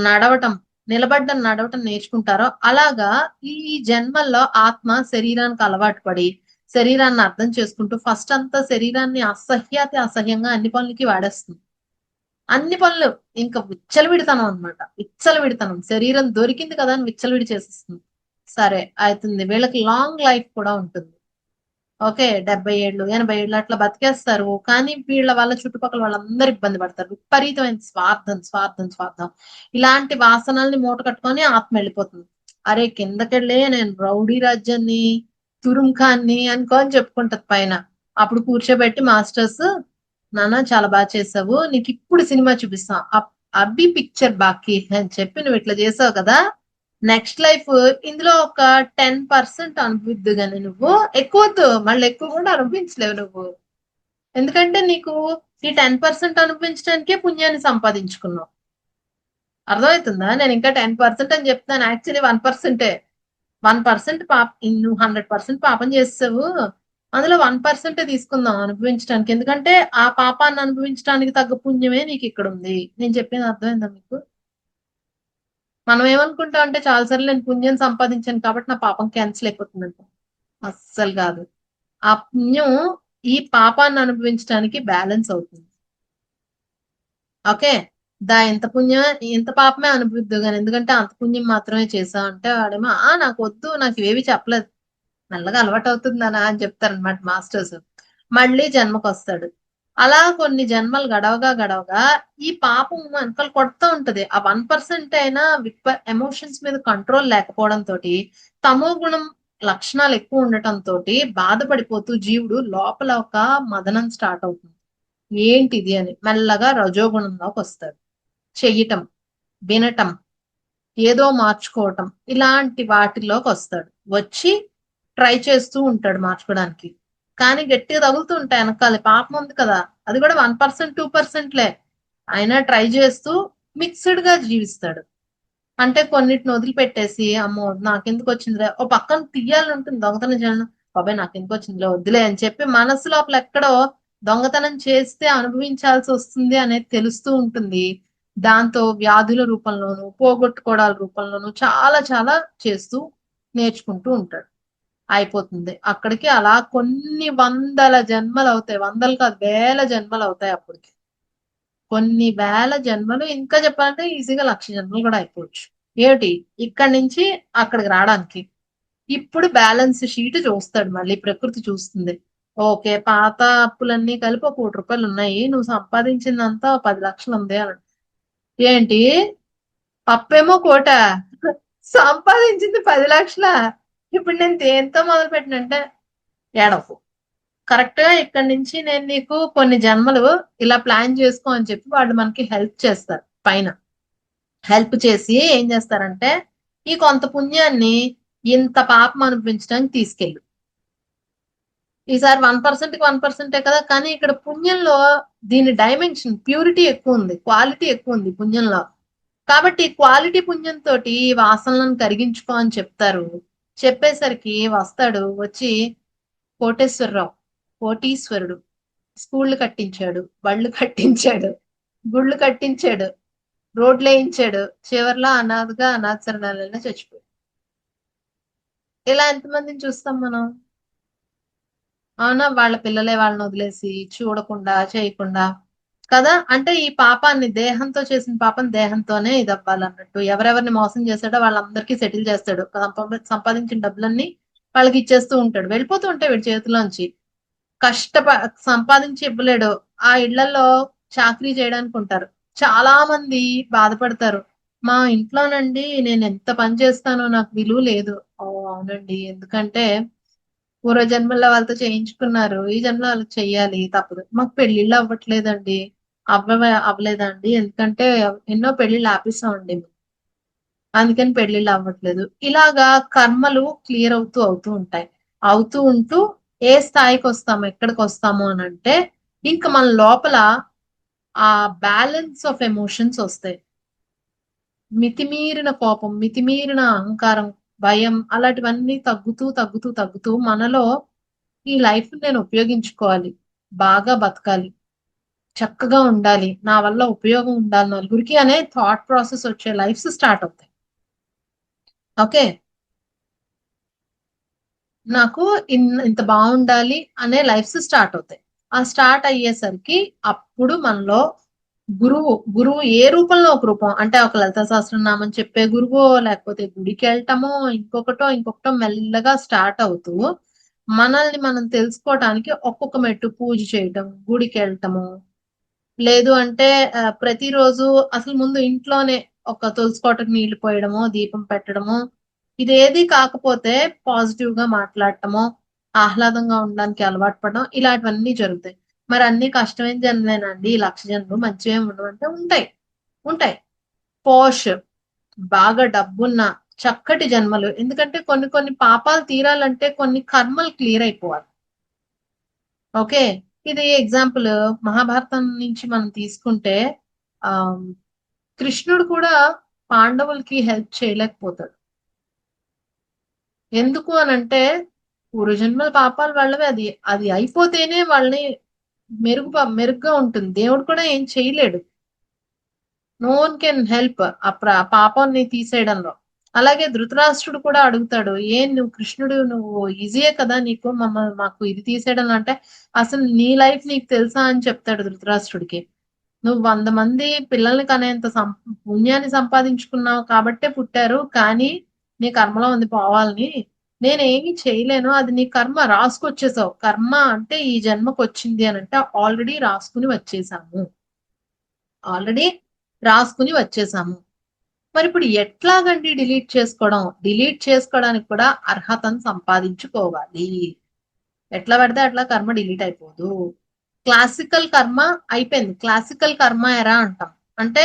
నడవటం, నడవటం నేర్చుకుంటారో అలాగా ఈ జన్మల్లో ఆత్మ శరీరానికి అలవాటు పడి శరీరాన్ని అర్థం చేసుకుంటూ ఫస్ట్ అంతా శరీరాన్ని అసహ్యంగా అన్ని పనులకి వాడేస్తుంది. అన్ని పనులు ఇంకా విచ్చలవిడితనం అనమాట, విచ్చలవిడితనం, శరీరం దొరికింది కదా అని విచ్చలవిడి చేసేస్తుంది. సరే అవుతుంది, వీళ్ళకి లాంగ్ లైఫ్ కూడా ఉంటుంది. ఓకే, 70 ఏళ్ళు 80 ఏళ్ళు అట్లా బతికేస్తారు. కానీ వీళ్ళ వల్ల చుట్టుపక్కల వాళ్ళందరూ ఇబ్బంది పడతారు, విపరీతమైన స్వార్థం స్వార్థం స్వార్థం. ఇలాంటి వాసనల్ని మూట కట్టుకొని ఆత్మ వెళ్ళిపోతుంది. అరే కిందకెళ్ళే నేను రౌడీ రాజ్యాన్ని, తురుంఖాన్ని అనుకోని చెప్పుకుంటది పైన. అప్పుడు కూర్చోబెట్టి మాస్టర్స్, నాన్న చాలా బాగా చేసావు, నీకు ఇప్పుడు సినిమా చూపిస్తాం, అబ్బి పిక్చర్ బాకీ అని చెప్పి నువ్వు ఇట్లా చేసావు కదా, నెక్స్ట్ లైఫ్ ఇందులో ఒక 10% అనుభవిద్దు గాని నువ్వు ఎక్కువ వద్దు, మళ్ళీ ఎక్కువ కూడా అనుభవించలేవు నువ్వు. ఎందుకంటే నీకు ఈ 10% అనుభవించడానికే పుణ్యాన్ని సంపాదించుకున్నావు. అర్థమవుతుందా, నేను ఇంకా 10% అని చెప్తాను, యాక్చువల్లీ 1%. 1% పాప, నువ్వు 100% పాపం చేసావు, అందులో 1% తీసుకుందాం అనుభవించడానికి, ఎందుకంటే ఆ పాపాన్ని అనుభవించడానికి తగ్గ పుణ్యమే నీకు ఇక్కడ ఉంది. నేను చెప్పేది అర్థమైందా మీకు? మనం ఏమనుకుంటాం అంటే చాలాసార్లు నేను పుణ్యం సంపాదించాను కాబట్టి నా పాపం క్యాన్సిల్ అయిపోతుందంట. అస్సలు కాదు. ఆ పుణ్యం ఈ పాపాన్ని అనుభవించడానికి బ్యాలెన్స్ అవుతుంది. ఓకే. ఇంత పుణ్యం ఇంత పాపమే అనుభవిద్దు గాని, ఎందుకంటే అంత పుణ్యం మాత్రమే చేసావు అంటే వాడేమో నాకు వద్దు, నాకు ఇవేవి చెప్పలేదు, మెల్లగా అలవాటు అవుతుందనా అని చెప్తారనమాట మాస్టర్స్. మళ్ళీ జన్మకొస్తాడు. అలా కొన్ని జన్మలు గడవగా గడవగా ఈ పాపం వెనకాల కొడుతూ ఉంటది. ఆ 1% అయినా ఎమోషన్స్ మీద కంట్రోల్ లేకపోవడం తోటి, తమో గుణం లక్షణాలు ఎక్కువ ఉండటం తోటి బాధపడిపోతూ జీవుడు లోపల ఒక మదనం స్టార్ట్ అవుతుంది. ఏంటిది అని మెల్లగా రజోగుణంలోకి వస్తాడు. చెయ్యటం, వినటం, ఏదో మార్చుకోవటం, ఇలాంటి వాటిలోకి వస్తాడు. వచ్చి ట్రై చేస్తూ ఉంటాడు మార్చుకోవడానికి. కానీ గట్టిగా తగులుతూ ఉంటాయి వెనకాల, పాపం ఉంది కదా, అది కూడా 1% 2%లే అయినా ట్రై చేస్తూ మిక్స్డ్ గా జీవిస్తాడు. అంటే కొన్నిటిని వదిలిపెట్టేసి అమ్మో నాకెందుకు వచ్చిందిలే, ఓ పక్కన తీయాలని ఉంటుంది దొంగతనం చేయడం, బాబాయ్ నాకెందుకు వచ్చిందిలే వద్దులే అని చెప్పి మనసు లోపల ఎక్కడో దొంగతనం చేస్తే అనుభవించాల్సి వస్తుంది అనేది తెలుస్తూ ఉంటుంది. దాంతో వ్యాధుల రూపంలోను, పోగొట్టుకోవడాల రూపంలోను చాలా చాలా చేస్తూ నేర్చుకుంటూ ఉంటాడు. అయిపోతుంది అక్కడికి. అలా కొన్ని వందల జన్మలు అవుతాయి, వందలు కాదు వేల జన్మలు అవుతాయి అప్పటికి. కొన్ని వేల జన్మలు, ఇంకా చెప్పాలంటే ఈజీగా 1,00,000 జన్మలు కూడా అయిపోవచ్చు. ఏమిటి ఇక్కడి నుంచి అక్కడికి రావడానికి. ఇప్పుడు బ్యాలెన్స్ షీట్ చూస్తాడు, మళ్ళీ ప్రకృతి చూస్తుంది. ఓకే, పాత అప్పులన్నీ కలిపి ఒక 1,00,00,000 ఉన్నాయి, నువ్వు సంపాదించిందంతా 10 లక్షలు ఉంది అని. ఏంటి, పప్పేమో కోట, సంపాదించింది 10 లక్షల, ఇప్పుడు నేను దేంతో మొదలు పెట్టినంటే ఏడవకు, కరెక్ట్ గా ఇక్కడి నుంచి నేను నీకు కొన్ని జన్మలు ఇలా ప్లాన్ చేసుకో అని చెప్పి వాళ్ళు మనకి హెల్ప్ చేస్తారు పైన. హెల్ప్ చేసి ఏం చేస్తారంటే ఈ కొంత పుణ్యాన్ని ఇంత పాపం అనిపించడానికి తీసుకెళ్ళు. ఈసారి 1% 1% కదా, కానీ ఇక్కడ పుణ్యంలో దీని డైమెన్షన్ ప్యూరిటీ ఎక్కువ ఉంది, క్వాలిటీ ఎక్కువ ఉంది పుణ్యంలో. కాబట్టి క్వాలిటీ పుణ్యంతో ఈ వాసనలను కరిగించుకో అని చెప్తారు. చెప్పేసరికి వస్తాడు, వచ్చి కోటేశ్వరరావు, కోటీశ్వరుడు, స్కూళ్లు కట్టించాడు, బళ్ళు కట్టించాడు, గుళ్ళు కట్టించాడు, రోడ్లు వేయించాడు, చివర్లో అనాథగా అనాథ శరణాలయంలో చచ్చిపోయాడు. ఇలా ఎంతమందిని చూస్తాం మనం? అవునా, వాళ్ళ పిల్లలే వాళ్ళని వదిలేసి చూడకుండా చేయకుండా కదా. అంటే ఈ పాపాన్ని, దేహంతో చేసిన పాపం దేహంతోనే ఇది అవ్వాలన్నట్టు, ఎవరెవరిని మోసం చేశాడో వాళ్ళందరికీ సెటిల్ చేస్తాడు. సంపాదించిన డబ్బులన్నీ వాళ్ళకి ఇచ్చేస్తూ ఉంటాడు, వెళ్ళిపోతూ ఉంటాయి వీడి చేతిలోంచి. సంపాదించి ఇవ్వలేడు. ఆ ఇళ్లలో చాకరీ చేయడానికి ఉంటారు, చాలా మంది బాధపడతారు. మా ఇంట్లోనండి నేను ఎంత పని చేస్తానో నాకు విలువ లేదు. ఓ అవునండి, ఎందుకంటే పూర్వజన్మల్లో వాళ్ళతో చేయించుకున్నారు, ఈ జన్మలో వాళ్ళకి చెయ్యాలి తప్పదు. మాకు పెళ్లిళ్ళు అవ్వట్లేదండి. అవ్వలేదండి, ఎందుకంటే ఎన్నో పెళ్లిళ్ళు ఆపేసామండి, అందుకని పెళ్లిళ్ళు అవ్వట్లేదు. ఇలాగా కర్మలు క్లియర్ అవుతూ అవుతూ ఉంటాయి. అవుతూ ఉంటూ ఏ స్థాయికి వస్తాము, ఎక్కడికి వస్తాము అని అంటే ఇంకా మన లోపల ఆ బ్యాలెన్స్ ఆఫ్ ఎమోషన్స్ వస్తాయి. మితిమీరిన కోపం, మితిమీరిన అహంకారం, భయం, అలాంటివన్నీ తగ్గుతూ తగ్గుతూ తగ్గుతూ మనలో ఈ లైఫ్ నేను ఉపయోగించుకోవాలి, బాగా బతకాలి, చక్కగా ఉండాలి, నా వల్ల ఉపయోగం ఉండాలి నలుగురికి అనే థాట్ ప్రాసెస్ వచ్చే లైఫ్స్ స్టార్ట్ అవుతాయి. ఓకే, నాకు ఇంత బాగుండాలి అనే లైఫ్స్ స్టార్ట్ అవుతాయి. ఆ స్టార్ట్ అయ్యేసరికి అప్పుడు మనలో గురువు ఏ రూపంలో ఒక రూపం, అంటే ఒక లలిత సహస్రనామం చెప్పే గురువో, లేకపోతే గుడికి వెళ్ళటమో, ఇంకొకటో మెల్లగా స్టార్ట్ అవుతూ మనల్ని మనం తెలుసుకోవటానికి ఒక్కొక్క మెట్టు పూజ చేయటం, గుడికి వెళ్ళటము, లేదు అంటే ప్రతిరోజు అసలు ముందు ఇంట్లోనే ఒక తులసి కోటకు నీళ్లు పోయడమో, దీపం పెట్టడమో, ఇదేది కాకపోతే పాజిటివ్ గా మాట్లాడటమో, ఆహ్లాదంగా ఉండడానికి అలవాటు పడడం, ఇలాంటివన్నీ జరుగుతాయి. మరి అన్ని కష్టమైన జన్మలేనండి ఈ 1,00,000 జన్మలు, మంచిగా ఉండవు అంటే ఉంటాయి, ఉంటాయి. పోష్, బాగా డబ్బున్న చక్కటి జన్మలు, ఎందుకంటే కొన్ని కొన్ని పాపాలు తీరాలంటే కొన్ని కర్మలు క్లియర్ అయిపోవాలి. ఓకే, ఇది ఎగ్జాంపుల్ మహాభారతం నుంచి మనం తీసుకుంటే ఆ కృష్ణుడు కూడా పాండవులకి హెల్ప్ చేయలేకపోతాడు. ఎందుకు అని అంటే పూర్వజన్మల పాపాలు వాళ్ళవి, అది అది అయిపోతేనే వాళ్ళని మెరుగ్గా ఉంటుంది. దేవుడు కూడా ఏం చేయలేడు. నో వన్ కెన్ హెల్ప్ ఆ పాపాన్ని తీసేయడంలో. అలాగే ధృతరాష్ట్రుడు కూడా అడుగుతాడు, ఏం నువ్వు కృష్ణుడు, నువ్వు ఈజీయే కదా నీకు మాకు ఇది తీసేయడం అంటే, అసలు నీ లైఫ్ నీకు తెలుసా అని చెప్తాడు ధృతరాష్ట్రుడికి. నువ్వు 100 మంది పిల్లల్ని కనేంత పుణ్యాన్ని సంపాదించుకున్నావు కాబట్టే పుట్టారు, కానీ నీ కర్మలో ఉంది పోవాలని. నేనేమి చేయలేను, అది నీ కర్మ, రాసుకొచ్చేసావు. కర్మ అంటే ఈ జన్మకు వచ్చింది అని అంటే ఆల్రెడీ రాసుకుని వచ్చేసాము, ఆల్రెడీ రాసుకుని వచ్చేసాము. మరి ఇప్పుడు ఎట్లాగండి డిలీట్ చేసుకోవడం? డిలీట్ చేసుకోవడానికి కూడా అర్హతను సంపాదించుకోవాలి. ఎట్లా పడితే అట్లా కర్మ డిలీట్ అయిపోదు. క్లాసికల్ కర్మ అయిపోయింది. క్లాసికల్ కర్మ ఎరా అంటాం. అంటే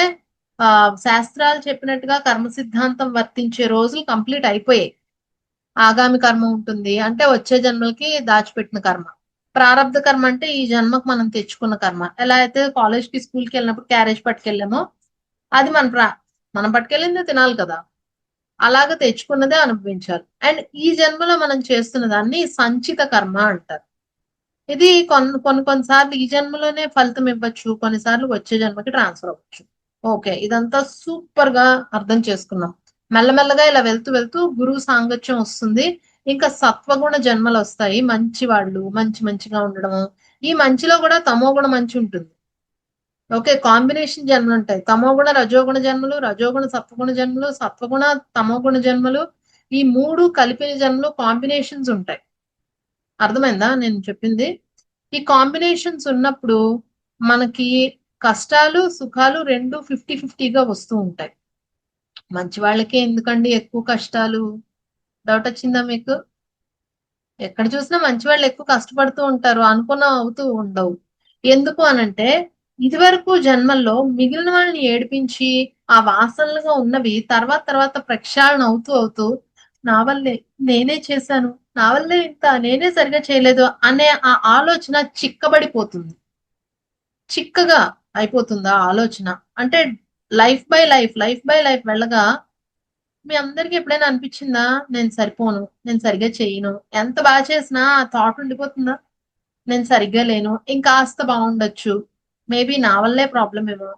శాస్త్రాలు చెప్పినట్టుగా కర్మ సిద్ధాంతం వర్తించే రోజులు కంప్లీట్ అయిపోయాయి. ఆగామి కర్మ ఉంటుంది, అంటే వచ్చే జన్మలకి దాచిపెట్టిన కర్మ. ప్రారంధ కర్మ అంటే ఈ జన్మకు మనం తెచ్చుకున్న కర్మ. ఎలా అయితే కాలేజ్ కి స్కూల్ కి వెళ్ళినప్పుడు క్యారేజ్ పట్టుకెళ్ళామో, అది మనం పట్టుకెళ్ళిందే తినాలి కదా, అలాగ తెచ్చుకున్నదే అనుభవించాలి. అండ్ ఈ జన్మలో మనం చేస్తున్న దాన్ని సంచిత కర్మ అంటారు. ఇది కొన్నిసార్లు ఈ జన్మలోనే ఫలితం ఇవ్వచ్చు, కొన్నిసార్లు వచ్చే జన్మకి ట్రాన్స్ఫర్ అవ్వచ్చు. ఓకే, ఇదంతా సూపర్ గా అర్థం చేసుకున్నాం. మెల్లమెల్లగా ఇలా వెళ్తూ వెళ్తూ గురువు సాంగత్యం వస్తుంది. ఇంకా సత్వగుణ జన్మలు వస్తాయి. మంచి వాళ్ళు మంచిగా ఉండడము. ఈ మంచిలో కూడా తమోగుణ మంచి ఉంటుంది. ఓకే, కాంబినేషన్ జన్మలు ఉంటాయి. తమోగుణ రజోగుణ జన్మలు, రజోగుణ సత్వగుణ జన్మలు, సత్వగుణ తమోగుణ జన్మలు. ఈ 3 కలిపిన జన్మలు కాంబినేషన్స్ ఉంటాయి. అర్థమైందా నేను చెప్పింది? ఈ కాంబినేషన్స్ ఉన్నప్పుడు మనకి కష్టాలు సుఖాలు రెండు 50-50గా వస్తూ ఉంటాయి. మంచి వాళ్ళకే ఎందుకండి ఎక్కువ కష్టాలు? డౌట్ వచ్చిందా మీకు? ఎక్కడ చూసినా మంచి వాళ్ళు ఎక్కువ కష్టపడుతూ ఉంటారు, అనుకున్న అవుతూ ఉండవు. ఎందుకు అనంటే ఇదివరకు జన్మల్లో మిగిలిన వాళ్ళని ఏడిపించి ఆ వాసనలుగా ఉన్నవి తర్వాత తర్వాత ప్రక్షాళన అవుతూ అవుతూ, నా వల్లే, నేనే చేశాను, నా వల్లే ఇంత, నేనే సరిగా చేయలేదు అనే ఆ ఆలోచన చిక్కబడిపోతుంది. చిక్కగా అయిపోతుంది ఆ ఆలోచన. అంటే లైఫ్ బై లైఫ్ వెళ్ళగా మీ అందరికి ఎప్పుడైనా అనిపించిందా, నేను సరిపోను, నేను సరిగ్గా చేయను, ఎంత బాగా చేసినా ఆ థాట్ ఉండిపోతుందా, నేను సరిగ్గా లేను, ఇంకాస్త బాగుండొచ్చు, మేబీ నా వల్లే ప్రాబ్లం ఏమో,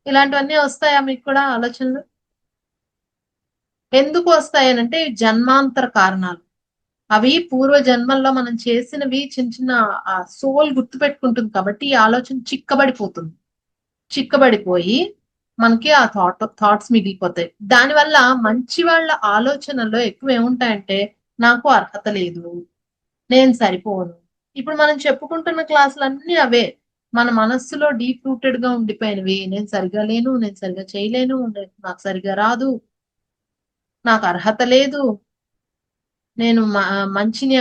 ఇలాంటివన్నీ వస్తాయా మీకు కూడా ఆలోచనలు? ఎందుకు వస్తాయనంటే ఇవి జన్మాంతర కారణాలు. అవి పూర్వ జన్మల్లో మనం చేసినవి చిన్న చిన్న సోల్ గుర్తు పెట్టుకుంటుంది కాబట్టి ఈ ఆలోచన చిక్కబడిపోతుంది. చిక్కబడిపోయి మనకి ఆ థాట్స్ మిగిలిపోతాయి. దానివల్ల మంచి వాళ్ళ ఆలోచనల్లో ఎక్కువ ఏముంటాయంటే, నాకు అర్హత లేదు, నేను సరిపోను. ఇప్పుడు మనం చెప్పుకుంటున్న క్లాసులన్నీ అవే. మన మనస్సులో డీప్ రూటెడ్ గా ఉండిపోయినవి. నేను సరిగా లేను, నేను సరిగా చేయలేను, నాకు సరిగా రాదు, నాకు అర్హత లేదు, నేను మంచిని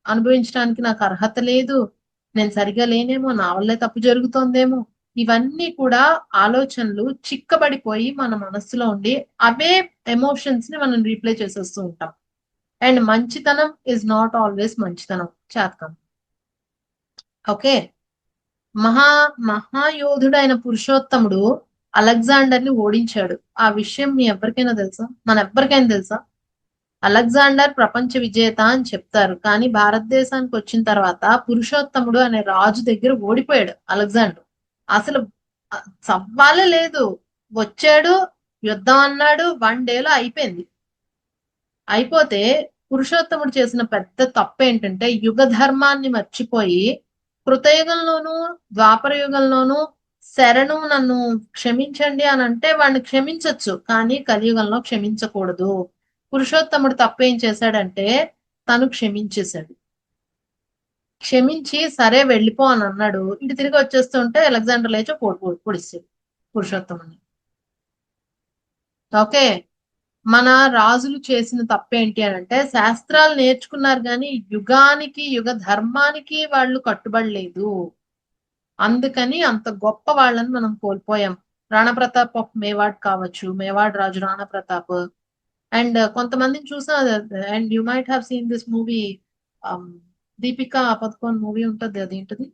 అనుభవించడానికి నాకు అర్హత లేదు, నేను సరిగా లేనేమో, నా వల్లే తప్పు జరుగుతోందేమో. ఇవన్నీ కూడా ఆలోచనలు చిక్కబడిపోయి మన మనస్సులో ఉండి అవే ఎమోషన్స్ ని మనం రీప్లే చేసేస్తూ ఉంటాం. అండ్ మంచితనం ఇస్ నాట్ ఆల్వేస్ మంచితనం, చేతకం. ఓకే, మహా మహాయోధుడైన పురుషోత్తముడు అలెగ్జాండర్ ని ఓడించాడు. ఆ విషయం మీ ఎవరికైనా తెలుసా? మన ఎవ్వరికైనా తెలుసా? అలెగ్జాండర్ ప్రపంచ విజేత అని చెప్తారు, కానీ భారతదేశానికి వచ్చిన తర్వాత పురుషోత్తముడు అనే రాజు దగ్గర ఓడిపోయాడు అలెగ్జాండర్. అసలు సవ్వాలే లేదు. వచ్చాడు, యుద్ధం అన్నాడు, 1 డేలో అయిపోయింది. అయిపోతే పురుషోత్తముడు చేసిన పెద్ద తప్పు ఏంటంటే యుగ ధర్మాన్ని మర్చిపోయి కృతయుగంలోనూ ద్వాపర యుగంలోనూ శరణు నన్ను క్షమించండి అని అంటే వాడిని క్షమించొచ్చు, కానీ కలియుగంలో క్షమించకూడదు. పురుషోత్తముడు తప్పేం చేశాడంటే తను క్షమించేశాడు. క్షమించి సరే వెళ్ళిపో అని అన్నాడు. ఇటు తిరిగి వచ్చేస్తుంటే అలెగ్జాండర్ లేచి పొడిచాడు పురుషోత్తముని. ఓకే, మన రాజులు చేసిన తప్పేంటి అని అంటే శాస్త్రాలు నేర్చుకున్నారు కానీ యుగానికి యుగ ధర్మానికి వాళ్ళు కట్టుబడలేదు. అందుకని అంత గొప్ప వాళ్ళని మనం కోల్పోయాం. రాణా ప్రతాప్ ఆఫ్ మేవాడ్ కావచ్చు, మేవాడ్ రాజు రాణా ప్రతాప్. అండ్ కొంతమందిని చూసా. And you might have seen this movie, Deepika Padukone movie ఉంటుంది, అదేంటిది,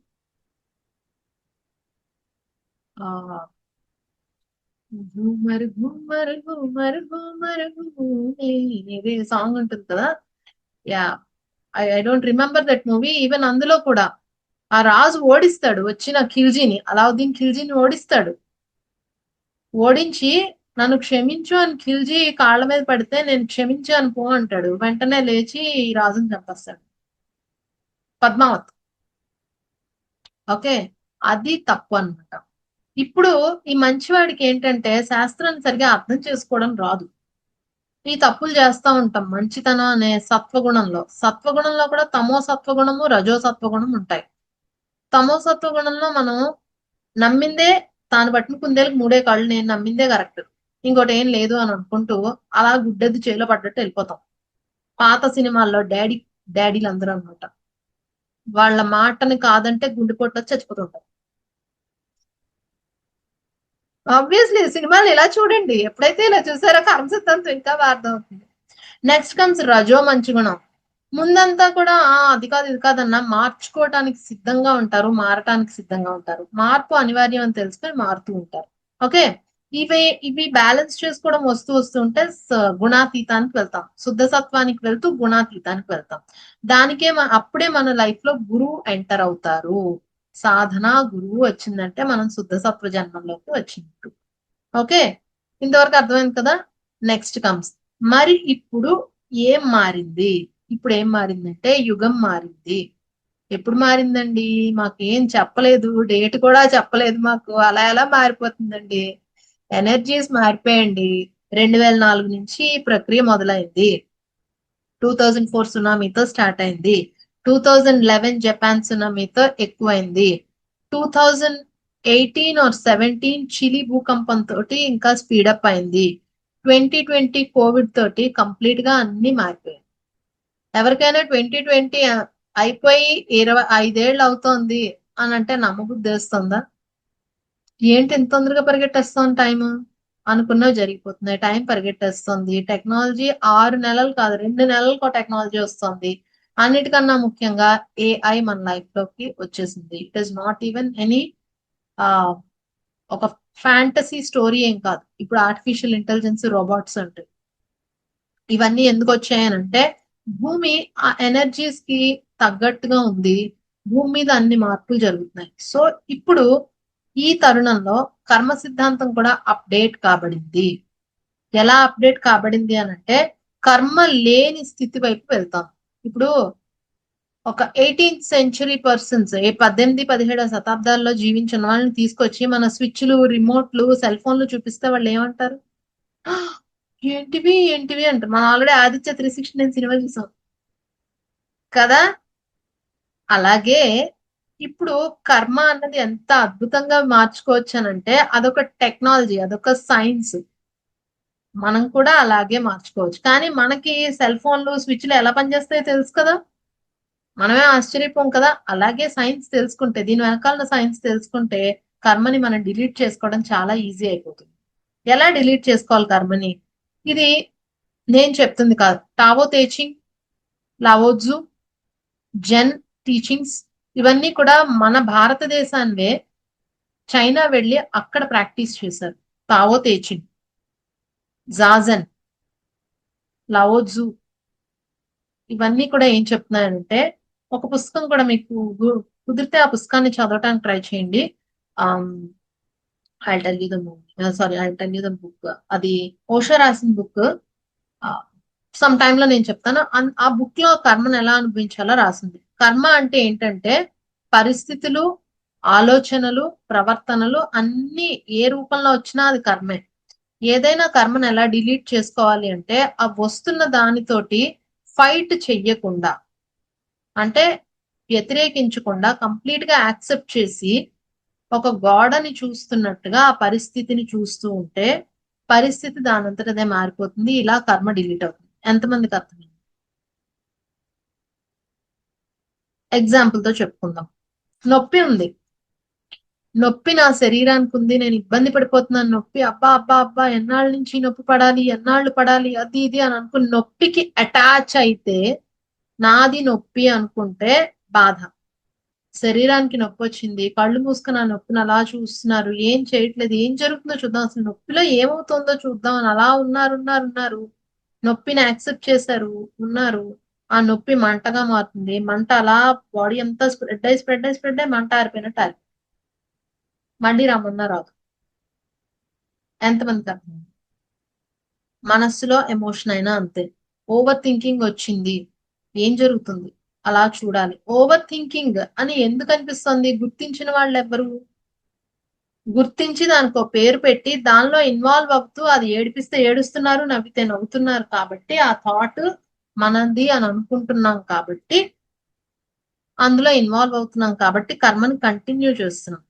ఘూమర్ ఘూమర్ ఘూమర్ ఘూమర్ ఘూమే ఇది సాంగ్ ఉంటుంది కదా. Yeah, I don't remember that movie. Even అందులో కూడా ఆ రాజు ఓడిస్తాడు వచ్చిన ఖిల్జీని, అలావుద్దీన్ ఖిల్జీని ఓడిస్తాడు. ఓడించి నన్ను క్షమించు అని ఖిల్జీ కాళ్ళ మీద పడితే నేను క్షమించు అని పో అంటాడు. వెంటనే లేచి ఈ రాజుని చంపేస్తాడు, పద్మావత్. ఓకే, అది తప్పు అన్నమాట. ఇప్పుడు ఈ మంచివాడికి ఏంటంటే శాస్త్రాన్ని సరిగా అర్థం చేసుకోవడం రాదు. ఈ తప్పులు చేస్తా ఉంటాం. మంచితనం అనే సత్వగుణంలో కూడా తమో సత్వగుణము రజో సత్వగుణం ఉంటాయి. తమో సత్వగుణంలో మనం నమ్మిందే, తాను పట్టిన కుందేలకు మూడే కాళ్ళు, నేను నమ్మిందే కరెక్ట్, ఇంకోటి ఏం లేదు అని అనుకుంటూ అలా గుడ్డెద్దు చేలో పడ్డట్టు వెళ్ళిపోతాం. పాత సినిమాల్లో డాడీలు అందరూ అనమాట, వాళ్ళ మాటని కాదంటే గుండెపోటు వచ్చి చచ్చిపోతుంటారు. ఆబ్వియస్లీ సినిమాలు ఇలా చూడండి, ఎప్పుడైతే ఇలా చూసారో కర్మ సిద్ధాంతం ఇంకా అర్థం అవుతుంది. నెక్స్ట్ కమ్స్ రజో మంచి గుణం. ముందంతా కూడా అది కాదు ఇది కాదన్నా మార్చుకోవటానికి సిద్ధంగా ఉంటారు, మారటానికి సిద్ధంగా ఉంటారు. మార్పు అనివార్యం అని తెలుసుకొని మారుతూ ఉంటారు. ఓకే, ఇవి బ్యాలెన్స్ చేసుకోవడం వస్తూ ఉంటే గుణాతీతానికి వెళ్తాం, శుద్ధ సత్వానికి వెళ్తూ గుణాతీతానికి వెళ్తాం. దానికే అప్పుడే మన లైఫ్ లో గురువు ఎంటర్ అవుతారు. సాధన గురువు వచ్చిందంటే మనం శుద్ధ సత్వ జన్మంలోకి వచ్చినట్టు. ఓకే, ఇంతవరకు అర్థమైంది కదా. నెక్స్ట్ కమ్స్, మరి ఇప్పుడు ఏం మారింది? ఇప్పుడు ఏం మారిందంటే యుగం మారింది. ఎప్పుడు మారిందండి? మాకు ఏం చెప్పలేదు, డేట్ కూడా చెప్పలేదు మాకు. అలా ఎలా మారిపోతుందండి? ఎనర్జీస్ మారిపోయండి. 2004 నుంచి ఈ ప్రక్రియ మొదలైంది. 2004 సునామీతో స్టార్ట్ అయింది. 2011 జపాన్ సునామీతో ఎక్కువైంది. 2018 ఆర్ 17 చిలీ భూకంపంతో ఇంకా స్పీడప్ అయింది. 2020 కోవిడ్ తోటి కంప్లీట్ గా అన్ని మారిపోయాయి. ఎవరికైనా 2020 అయిపోయి 25 ఏళ్ళు అవుతోంది అని అంటే నమ్మబుద్ధి వస్తుందా? ఏంటి ఇంత తొందరగా పరిగెట్టేస్తాం టైం? అనుకున్నవి జరిగిపోతున్నాయి. టైం పరిగెట్టేస్తుంది. టెక్నాలజీ 6 నెలలు కాదు 2 నెలలకు టెక్నాలజీ వస్తుంది. అన్నిటికన్నా ముఖ్యంగా ఏఐ మన లైఫ్ లోకి వచ్చేసింది. It is not even any ఒక ఫ్యాంటసీ స్టోరీ ఏం కాదు. ఇప్పుడు ఆర్టిఫిషియల్ ఇంటెలిజెన్స్, రోబోట్స్ అంటే ఇవన్నీ ఎందుకు వచ్చాయనంటే భూమి ఆ ఎనర్జీస్ కి తగ్గట్టుగా ఉంది. భూమి మీద అన్ని మార్పులు జరుగుతున్నాయి. సో ఇప్పుడు ఈ తరుణంలో కర్మ సిద్ధాంతం కూడా అప్డేట్ కాబడింది. ఎలా అప్డేట్ కాబడింది అనంటే కర్మ లేని స్థితి వైపు వెళ్తాం. ఇప్పుడు ఒక 18th సెంచరీ పర్సన్స్, 18, 17 శతాబ్దాల్లో జీవించిన వాళ్ళని తీసుకొచ్చి మన స్విచ్లు, రిమోట్లు, సెల్ ఫోన్లు చూపిస్తే వాళ్ళు ఏమంటారు? ఏంటివి ఏంటివి అంటారు. మనం ఆల్రెడీ ఆదిత్య 369 సినిమా చూసాం కదా. అలాగే ఇప్పుడు కర్మ అన్నది ఎంత అద్భుతంగా మార్చుకోవచ్చు అనంటే అదొక టెక్నాలజీ, అదొక సైన్స్. మనం కూడా అలాగే మార్చుకోవచ్చు. కానీ మనకి సెల్ ఫోన్లు, స్విచ్లు ఎలా పనిచేస్తాయో తెలుసు కదా. మనమే ఆశ్చర్యపోం కదా. అలాగే సైన్స్ తెలుసుకుంటే, దీని వెనకాల సైన్స్ తెలుసుకుంటే కర్మని మనం డిలీట్ చేసుకోవడం చాలా ఈజీ అయిపోతుంది. ఎలా డిలీట్ చేసుకోవాలి కర్మని? ఇది నేను చెప్తుంది కాదు. టావో తేచింగ్, లావోజు, జెన్ టీచింగ్స్ ఇవన్నీ కూడా మన భారతదేశాన్వే చైనా వెళ్ళి అక్కడ ప్రాక్టీస్ చేశారు. టావో తేచింగ్, జాజన్, లావోజు ఇవన్నీ కూడా ఏం చెప్తున్నాయంటే, ఒక పుస్తకం కూడా మీకు కుదిరితే ఆ పుస్తకాన్ని చదవటానికి ట్రై చేయండి. I tell you the movie, sorry I tell you the book. అది ఓషో రాసిన బుక్. సమ్ టైమ్ లో నేను చెప్తాను. ఆ బుక్ లో కర్మను ఎలా అనుభవించాలో రాసింది. కర్మ అంటే ఏంటంటే పరిస్థితులు, ఆలోచనలు, ప్రవర్తనలు అన్ని ఏ రూపంలో వచ్చినా అది కర్మే. ఏదైనా కర్మను ఎలా డిలీట్ చేసుకోవాలి అంటే ఆ వస్తున్న దానితోటి ఫైట్ చెయ్యకుండా, అంటే వ్యతిరేకించకుండా కంప్లీట్ గా యాక్సెప్ట్ చేసి ఒక గోడని చూస్తున్నట్టుగా ఆ పరిస్థితిని చూస్తూ ఉంటే పరిస్థితి దానంతటదే మారిపోతుంది. ఇలా కర్మ డిలీట్ అవుతుంది. ఎంతమందికి అర్థమైంది? ఎగ్జాంపుల్ తో చెప్పుకుందాం. నొప్పి ఉంది, నొప్పి నా శరీరానికి ఉంది, నేను ఇబ్బంది పడిపోతున్నాను, నొప్పి అబ్బా అబ్బా అబ్బా ఎన్నాళ్ళ నుంచి నొప్పి పడాలి, ఎన్నాళ్ళు పడాలి, అది ఇది అని అనుకుని నొప్పికి అటాచ్ అయితే నాది నొప్పి అనుకుంటే బాధ. శరీరానికి నొప్పి వచ్చింది, కళ్ళు మూసుకుని ఆ నొప్పిని అలా చూస్తున్నారు, ఏం చేయట్లేదు, ఏం జరుగుతుందో చూద్దాం, అసలు నొప్పిలో ఏమవుతుందో చూద్దాం అని అలా ఉన్నారు. నొప్పిని యాక్సెప్ట్ చేశారు, ఉన్నారు. ఆ నొప్పి మంటగా మారుతుంది, మంట అలా బాడీ అంతా స్ప్రెడ్ అయి మంట ఆరిపోయినట్టు ఆరిపోయింది. మళ్ళీ రమ్మన్నా రాదు. ఎంతమందికి అర్థం? మనస్సులో ఎమోషన్ అయినా అంతే. ఓవర్ థింకింగ్ వచ్చింది, ఏం జరుగుతుంది అలా చూడాలి. ఓవర్ థింకింగ్ అని ఎందుకు అనిపిస్తుంది? గుర్తించిన వాళ్ళు ఎవరు? గుర్తించి దానికి ఒక పేరు పెట్టి దానిలో ఇన్వాల్వ్ అవుతూ అది ఏడిపిస్తే ఏడుస్తున్నారు, నవ్వితే నవ్వుతున్నారు కాబట్టి ఆ థాట్ మనది అని అనుకుంటున్నాం కాబట్టి, అందులో ఇన్వాల్వ్ అవుతున్నాం కాబట్టి కర్మని కంటిన్యూ చేస్తున్నాం.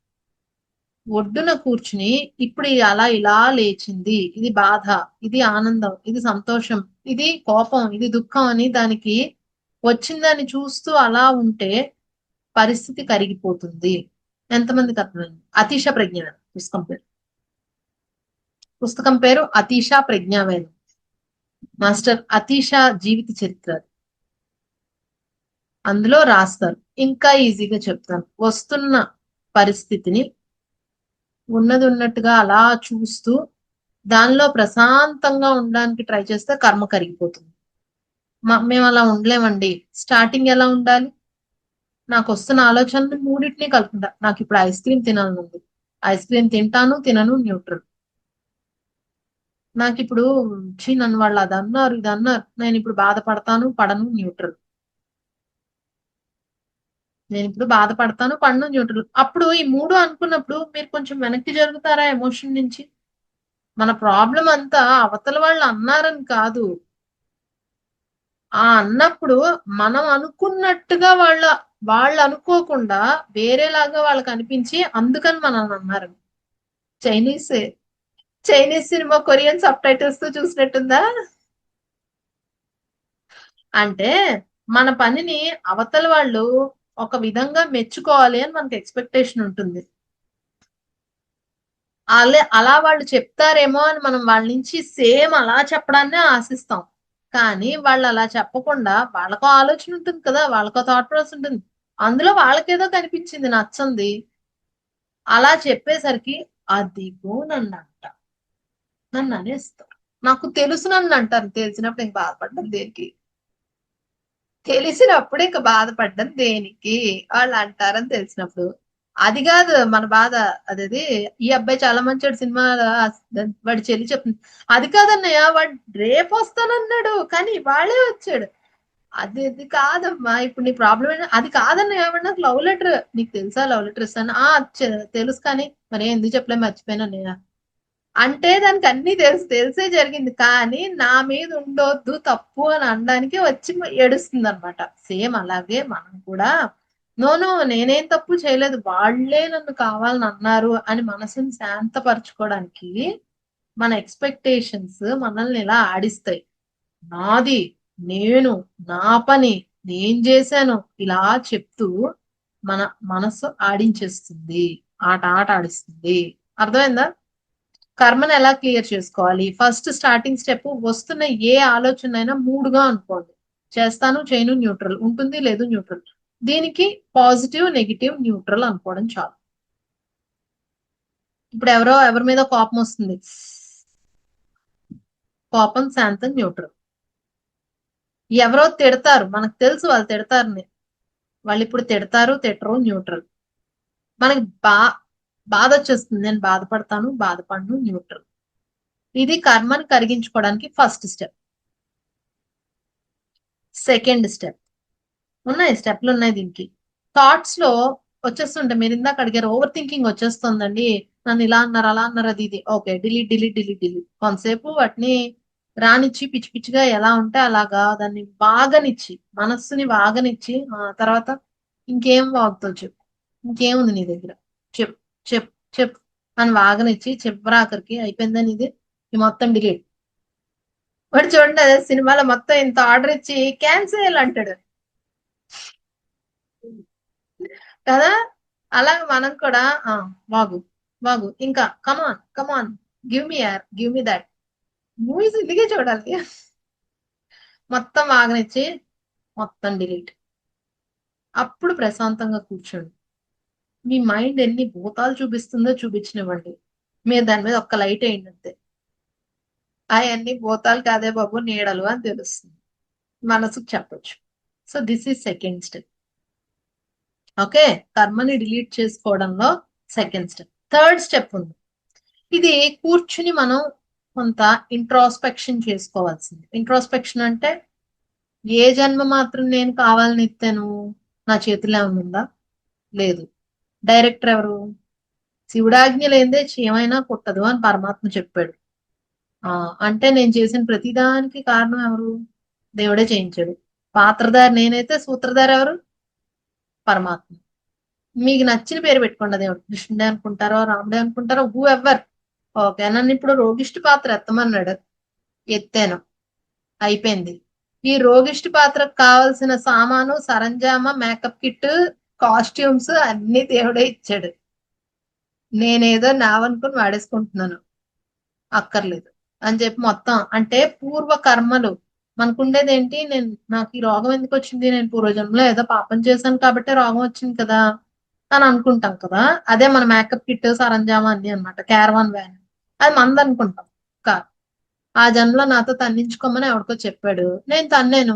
ఒడ్డున కూర్చుని ఇప్పుడు అలా ఇలా లేచింది, ఇది బాధ, ఇది ఆనందం, ఇది సంతోషం, ఇది కోపం, ఇది దుఃఖం అని దానికి వచ్చిందని చూస్తూ అలా ఉంటే పరిస్థితి కరిగిపోతుంది. ఎంతమందికి అర్థమైంది? అతీష ప్రజ్ఞానం పుస్తకం పేరు అతీష ప్రజ్ఞావేదం. మాస్టర్ అతీష జీవిత చరిత్ర. అందులో రాస్తారు. ఇంకా ఈజీగా చెప్తాను. వస్తున్న పరిస్థితిని ఉన్నది ఉన్నట్టుగా అలా చూస్తూ దానిలో ప్రశాంతంగా ఉండడానికి ట్రై చేస్తే కర్మ కరిగిపోతుంది. మేము అలా ఉండలేమండి. స్టార్టింగ్ ఎలా ఉండాలి? నాకు వస్తున్న ఆలోచనలు మూడింటిని కలుపుకుంటా. నాకు ఇప్పుడు ఐస్ క్రీమ్ తినాలని ఉంది, ఐస్ క్రీమ్ తింటాను, తినను, న్యూట్రల్. నాకు ఇప్పుడు నన్ను వాళ్ళు అది అన్నారు, ఇది అన్నారు, నేను ఇప్పుడు బాధపడతాను, పడను, న్యూట్రల్. నేను ఇప్పుడు బాధపడతాను, పడను, న్యూట్రల్. అప్పుడు ఈ మూడు అనుకున్నప్పుడు మీరు కొంచెం వెనక్కి జరుగుతారా ఎమోషన్ నుంచి? మన ప్రాబ్లం అంతా అవతల వాళ్ళు అన్నారని కాదు. ఆ అన్నప్పుడు మనం అనుకున్నట్టుగా వాళ్ళు అనుకోకుండా వేరేలాగా వాళ్ళకి అనిపించి అందుకని మనల్ని అన్నారు. Chinese Chinese cinema Korean sub titles తో చూసినట్టుందా? అంటే మన పనిని అవతల వాళ్ళు ఒక విధంగా మెచ్చుకోవాలి అని మనకి ఎక్స్పెక్టేషన్ ఉంటుంది. అలా వాళ్ళు చెప్తారేమో అని మనం వాళ్ళ నుంచి సేమ్ అలా చెప్పడాన్నే ఆశిస్తాం. కానీ వాళ్ళు అలా చెప్పకుండా వాళ్ళకో ఆలోచన ఉంటుంది కదా, వాళ్ళకో థాట్ ప్రాసెస్ ఉంటుంది. అందులో వాళ్ళకేదో కనిపించింది నచ్చంది, అలా చెప్పేసరికి అదిగో నన్ను అనేస్తారు. నాకు తెలుసు నన్ను అంటారు. తెలిసినప్పుడు ఇంక బాధపడ్డం దేనికి? తెలిసినప్పుడు ఇంక బాధపడ్డం దేనికి? వాళ్ళు అంటారని తెలిసినప్పుడు. అది కాదు మన బాధ. అదేది ఈ అబ్బాయి చాలా మంచోడు సినిమా, వాడి చెల్లి చెప్తుంది, అది కాదన్నయ్య వాడు రేపు వస్తానన్నాడు కానీ ఇవాళే వచ్చాడు. అది కాదమ్మా, ఇప్పుడు నీ ప్రాబ్లం ఏంటి? అది కాదన్నయ్య వాడు నాకు లవ్ లెటర్, నీకు తెలుసా లవ్ లెటర్ ఇస్తాను? తెలుసు కానీ మరి ఎందుకు చెప్పలే, మర్చిపోయినా నేను. అంటే దానికి అన్ని తెలిసే జరిగింది కానీ నా మీద ఉండొద్దు తప్పు అని అనడానికి వచ్చి ఏడుస్తుంది అనమాట. సేమ్ అలాగే మనం కూడా నో నేనేం తప్పు చేయలేదు, వాళ్లే నన్ను కావాలని అన్నారు అని మనసుని శాంతపరచుకోవడానికి మన ఎక్స్పెక్టేషన్స్ మనల్ని ఇలా ఆడిస్తాయి. నాది, నేను, నా పని, నేను చేశాను ఇలా చెప్తూ మన మనసు ఆడించేస్తుంది, ఆట ఆడిస్తుంది. అర్థమైందా? కర్మను ఎలా క్లియర్ చేసుకోవాలి? ఫస్ట్ స్టార్టింగ్ స్టెప్, వస్తున్న ఏ ఆలోచన అయినా మూడుగా అనుకోండి. చేస్తాను, చేయను, న్యూట్రల్, ఉంటుంది లేదు, న్యూట్రల్. దీనికి పాజిటివ్, నెగిటివ్, న్యూట్రల్ అనుకోవడం చాలు. ఇప్పుడు ఎవరి మీద కోపం వస్తుంది, కోపం, శాంతం, న్యూట్రల్. ఎవరో తిడతారు, మనకు తెలుసు వాళ్ళు తిడతారని, వాళ్ళు ఇప్పుడు తిడతారు, తిట్టరు, న్యూట్రల్. మనకి బాధ వచ్చేస్తుంది, నేను బాధపడతాను, బాధపడను, న్యూట్రల్. ఇది కర్మని కరిగించుకోవడానికి ఫస్ట్ స్టెప్. సెకండ్ స్టెప్, స్టెప్లు ఉన్నాయి దీనికి. థాట్స్ లో వచ్చేస్తుంటే, మీరు ఇందాక అడిగారు ఓవర్ థింకింగ్ వచ్చేస్తుందండి, నన్ను ఇలా అన్నారు, అలా అన్నారు, అది ఓకే, డిలీట్. కొంతసేపు వాటిని రానిచ్చి పిచ్చి పిచ్చిగా ఎలా ఉంటే అలాగా దాన్ని వాగనిచ్చి, మనస్సుని వాగనిచ్చి తర్వాత ఇంకేం వాగుతావు చెప్పు, ఇంకేముంది నీ దగ్గర, చెప్ చెప్ చెప్ అని వాగనిచ్చి చివరాఖరికి అయిపోయిందని ఇది మొత్తం డిలీట్. వాడు చూడండి అదే సినిమాలో మొత్తం ఇంత ఆర్డర్ ఇచ్చి క్యాన్సిల్ అంటాడు కదా. అలాగే మనం కూడా వాగు వాగు, ఇంకా come on give me that. Movies ఇదిగే చూడాలి. మొత్తం వాగనిచ్చి మొత్తం డిలీట్. అప్పుడు ప్రశాంతంగా కూర్చోండి. మీ మైండ్ ఎన్ని భూతాలు చూపిస్తుందో చూపించనివ్వండి, మీరు దాని మీద ఒక్క లైట్ వేయండి అంతే, అవన్నీ భూతాలు కాదే బాబు నీడలు అని తెలుస్తుంది, మనసుకు చెప్పొచ్చు. So this is second step. Okay, కర్మని డిలీట్ చేసుకోవడంలో సెకండ్ స్టెప్. థర్డ్ స్టెప్ ఉంది. ఇది కూర్చుని మనం కొంత ఇంట్రాస్పెక్షన్ చేసుకోవాల్సింది. ఇంట్రాస్పెక్షన్ అంటే ఏ జన్మ మాత్రం నేను కావాలని ఎత్తాను, నా చేతిలో ఏమైనా లేదు. డైరెక్టర్ ఎవరు? శివుడాజ్ఞ లేదే చీమైనా పుట్టదు అని పరమాత్మ చెప్పాడు. అంటే నేను చేసిన ప్రతిదానికి కారణం ఎవరు? దేవుడే చేయించాడు. పాత్రధారి నేనైతే సూత్రధారి ఎవరు? పరమాత్మ. మీకు నచ్చిన పేరు పెట్టుకోండి, దేవుడు కృష్ణుడే అనుకుంటారో రాముడే అనుకుంటారో, హూ ఎవర్. ఓకే, నన్ను ఇప్పుడు రోగిష్టి పాత్ర ఎత్తమన్నాడు, ఎత్తాను, అయిపోయింది. ఈ రోగిష్టి పాత్రకు కావలసిన సామాను, సరంజామ, మేకప్ కిట్, కాస్ట్యూమ్స్ అన్ని దేవుడే ఇచ్చాడు. నేనేదో నావనుకుని వాడేసుకుంటున్నాను, అక్కర్లేదు అని చెప్పి మొత్తం. అంటే పూర్వ కర్మలు మనకుండేది ఏంటి, నాకు ఈ రోగం ఎందుకు వచ్చింది, నేను పూర్వజన్మలో ఏదో పాపం చేశాను కాబట్టి రోగం వచ్చింది కదా అని అనుకుంటాం కదా. అదే మన మేకప్ కిట్, సరంజామా అన్ని అనమాట, క్యారవాన్ వ్యాన్, అది మనది అనుకుంటాం. ఆ జన్మలో నాతో తన్నించుకోమని ఎవరికో చెప్పాడు, నేను తన్నేను.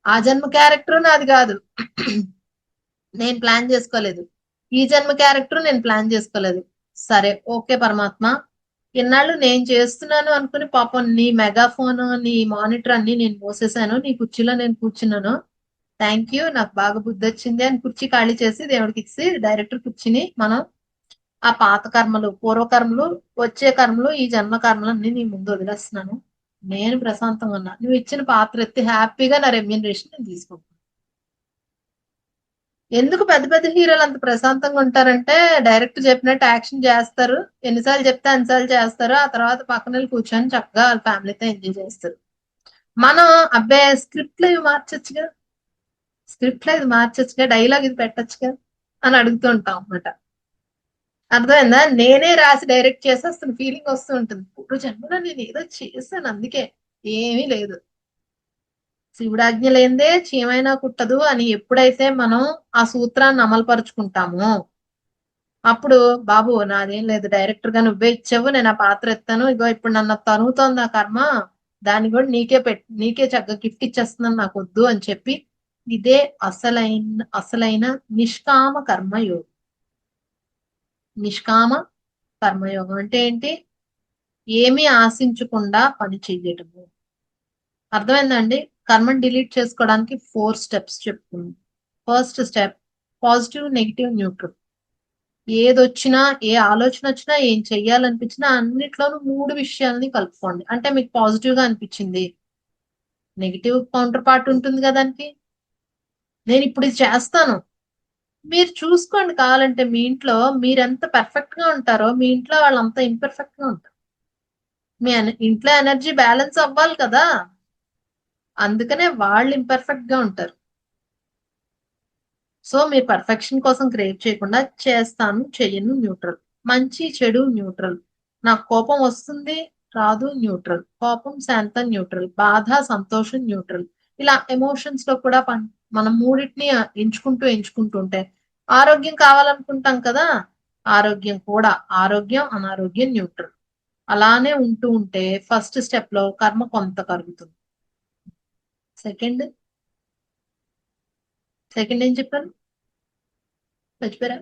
ఆ జన్మ క్యారెక్టర్ నాది కాదు, నేను ప్లాన్ చేసుకోలేదు. ఈ జన్మ క్యారెక్టర్ నేను ప్లాన్ చేసుకోలేదు. సరే ఓకే పరమాత్మ, ఇన్నాళ్ళు నేను చేస్తున్నాను అనుకుని పాపం నీ మెగాఫోన్, నీ మానిటర్ అన్ని నేను మోసేసాను, నీ కుర్చీలో నేను కూర్చున్నాను, థ్యాంక్ యూ, నాకు బాగా బుద్ధి వచ్చింది అని కుర్చీ ఖాళీ చేసి దేవుడికి ఇచ్చి డైరెక్టర్ కూర్చుని మనం ఆ పాత కర్మలు, పూర్వకర్మలు, వచ్చే కర్మలు, ఈ జన్మ కర్మలు అన్ని నీ ముందు వదిలేస్తున్నాను, నేను ప్రశాంతంగా ఉన్నా, నువ్వు ఇచ్చిన పాత్ర ఎత్తి హ్యాపీగా నా రెమ్యూనరేషన్ నేను తీసుకుంటాను. ఎందుకు పెద్ద పెద్ద హీరోలు అంత ప్రశాంతంగా ఉంటారంటే, డైరెక్ట్ చెప్పినట్టు యాక్షన్ చేస్తారు, ఎన్నిసార్లు చెప్తే అన్నిసార్లు చేస్తారు, ఆ తర్వాత పక్కన వెళ్ళి కూర్చొని చక్కగా వాళ్ళ ఫ్యామిలీతో ఎంజాయ్ చేస్తారు. మనం అబ్బాయి స్క్రిప్ట్ లో ఇవి మార్చొచ్చుగా, స్క్రిప్ట్ లో ఇది మార్చొచ్చుగా, డైలాగ్ ఇది పెట్టొచ్చుగా అని అడుగుతూ ఉంటాం అన్నమాట. అర్థమైందా? నేనే రాసి డైరెక్ట్ చేసేస్తున్న ఫీలింగ్ వస్తూ ఉంటుంది. పూర్వ జన్మలో నేను ఏదో చేశాను, అందుకే ఏమీ లేదు. శివుడాజ్ఞ లేనిదే చీమైనా కుట్టదు అని ఎప్పుడైతే మనం ఆ సూత్రాన్ని అమలుపరుచుకుంటామో, అప్పుడు బాబు నాదేం లేదు, డైరెక్టర్ గా నువ్వే ఇచ్చావు, నేను ఆ పాత్ర ఎత్తాను, ఇగో ఇప్పుడు నన్ను తనుగుతోంది ఆ కర్మ, దాన్ని కూడా నీకే చక్కగా గిఫ్ట్ ఇచ్చేస్తున్నాను, నాకు వద్దు అని చెప్పి, ఇదే అసలైన నిష్కామ కర్మయోగం. నిష్కామ కర్మయోగం అంటే ఏంటి? ఏమీ ఆశించకుండా పని చెయ్యటము. అర్థమైందండి? కర్మని డిలీట్ చేసుకోవడానికి 4 స్టెప్స్ చెప్తుంది. First step, positive, negative, neutral. ఏదొచ్చినా, ఏ ఆలోచన వచ్చినా, ఏం చెయ్యాలనిపించినా అన్నిట్లోనూ 3 విషయాల్ని కలుపుకోండి. అంటే మీకు పాజిటివ్ గా అనిపించింది, నెగిటివ్ కౌంటర్ పార్ట్ ఉంటుంది కదా దానికి. నేను ఇప్పుడు ఇది చేస్తాను, మీరు చూసుకోండి కావాలంటే, మీ ఇంట్లో మీరెంత పర్ఫెక్ట్ గా ఉంటారో మీ ఇంట్లో వాళ్ళంతా ఇంపర్ఫెక్ట్ గా ఉంటారు. మీ ఇంట్లో ఎనర్జీ బ్యాలెన్స్ అవ్వాలి కదా, అందుకనే వాళ్ళు ఇంపర్ఫెక్ట్ గా ఉంటారు. సో మీరు పర్ఫెక్షన్ కోసం క్రియేట్ చేయకుండా, చేస్తాను చెయ్యను న్యూట్రల్, మంచి చెడు న్యూట్రల్, నాకు కోపం వస్తుంది రాదు న్యూట్రల్, కోపం శాంతం న్యూట్రల్, బాధ సంతోషం న్యూట్రల్. ఇలా ఎమోషన్స్ లో కూడా మనం మూడింటిని ఎంచుకుంటూ ఉంటే, ఆరోగ్యం కావాలనుకుంటాం కదా, ఆరోగ్యం కూడా, ఆరోగ్యం అనారోగ్యం న్యూట్రల్, అలానే ఉంటూ ఉంటే ఫస్ట్ స్టెప్ లో కర్మ కొంత కరుగుతుంది. సెకండ్ సెకండ్ ఏం చెప్పాను మర్చిపోయారా?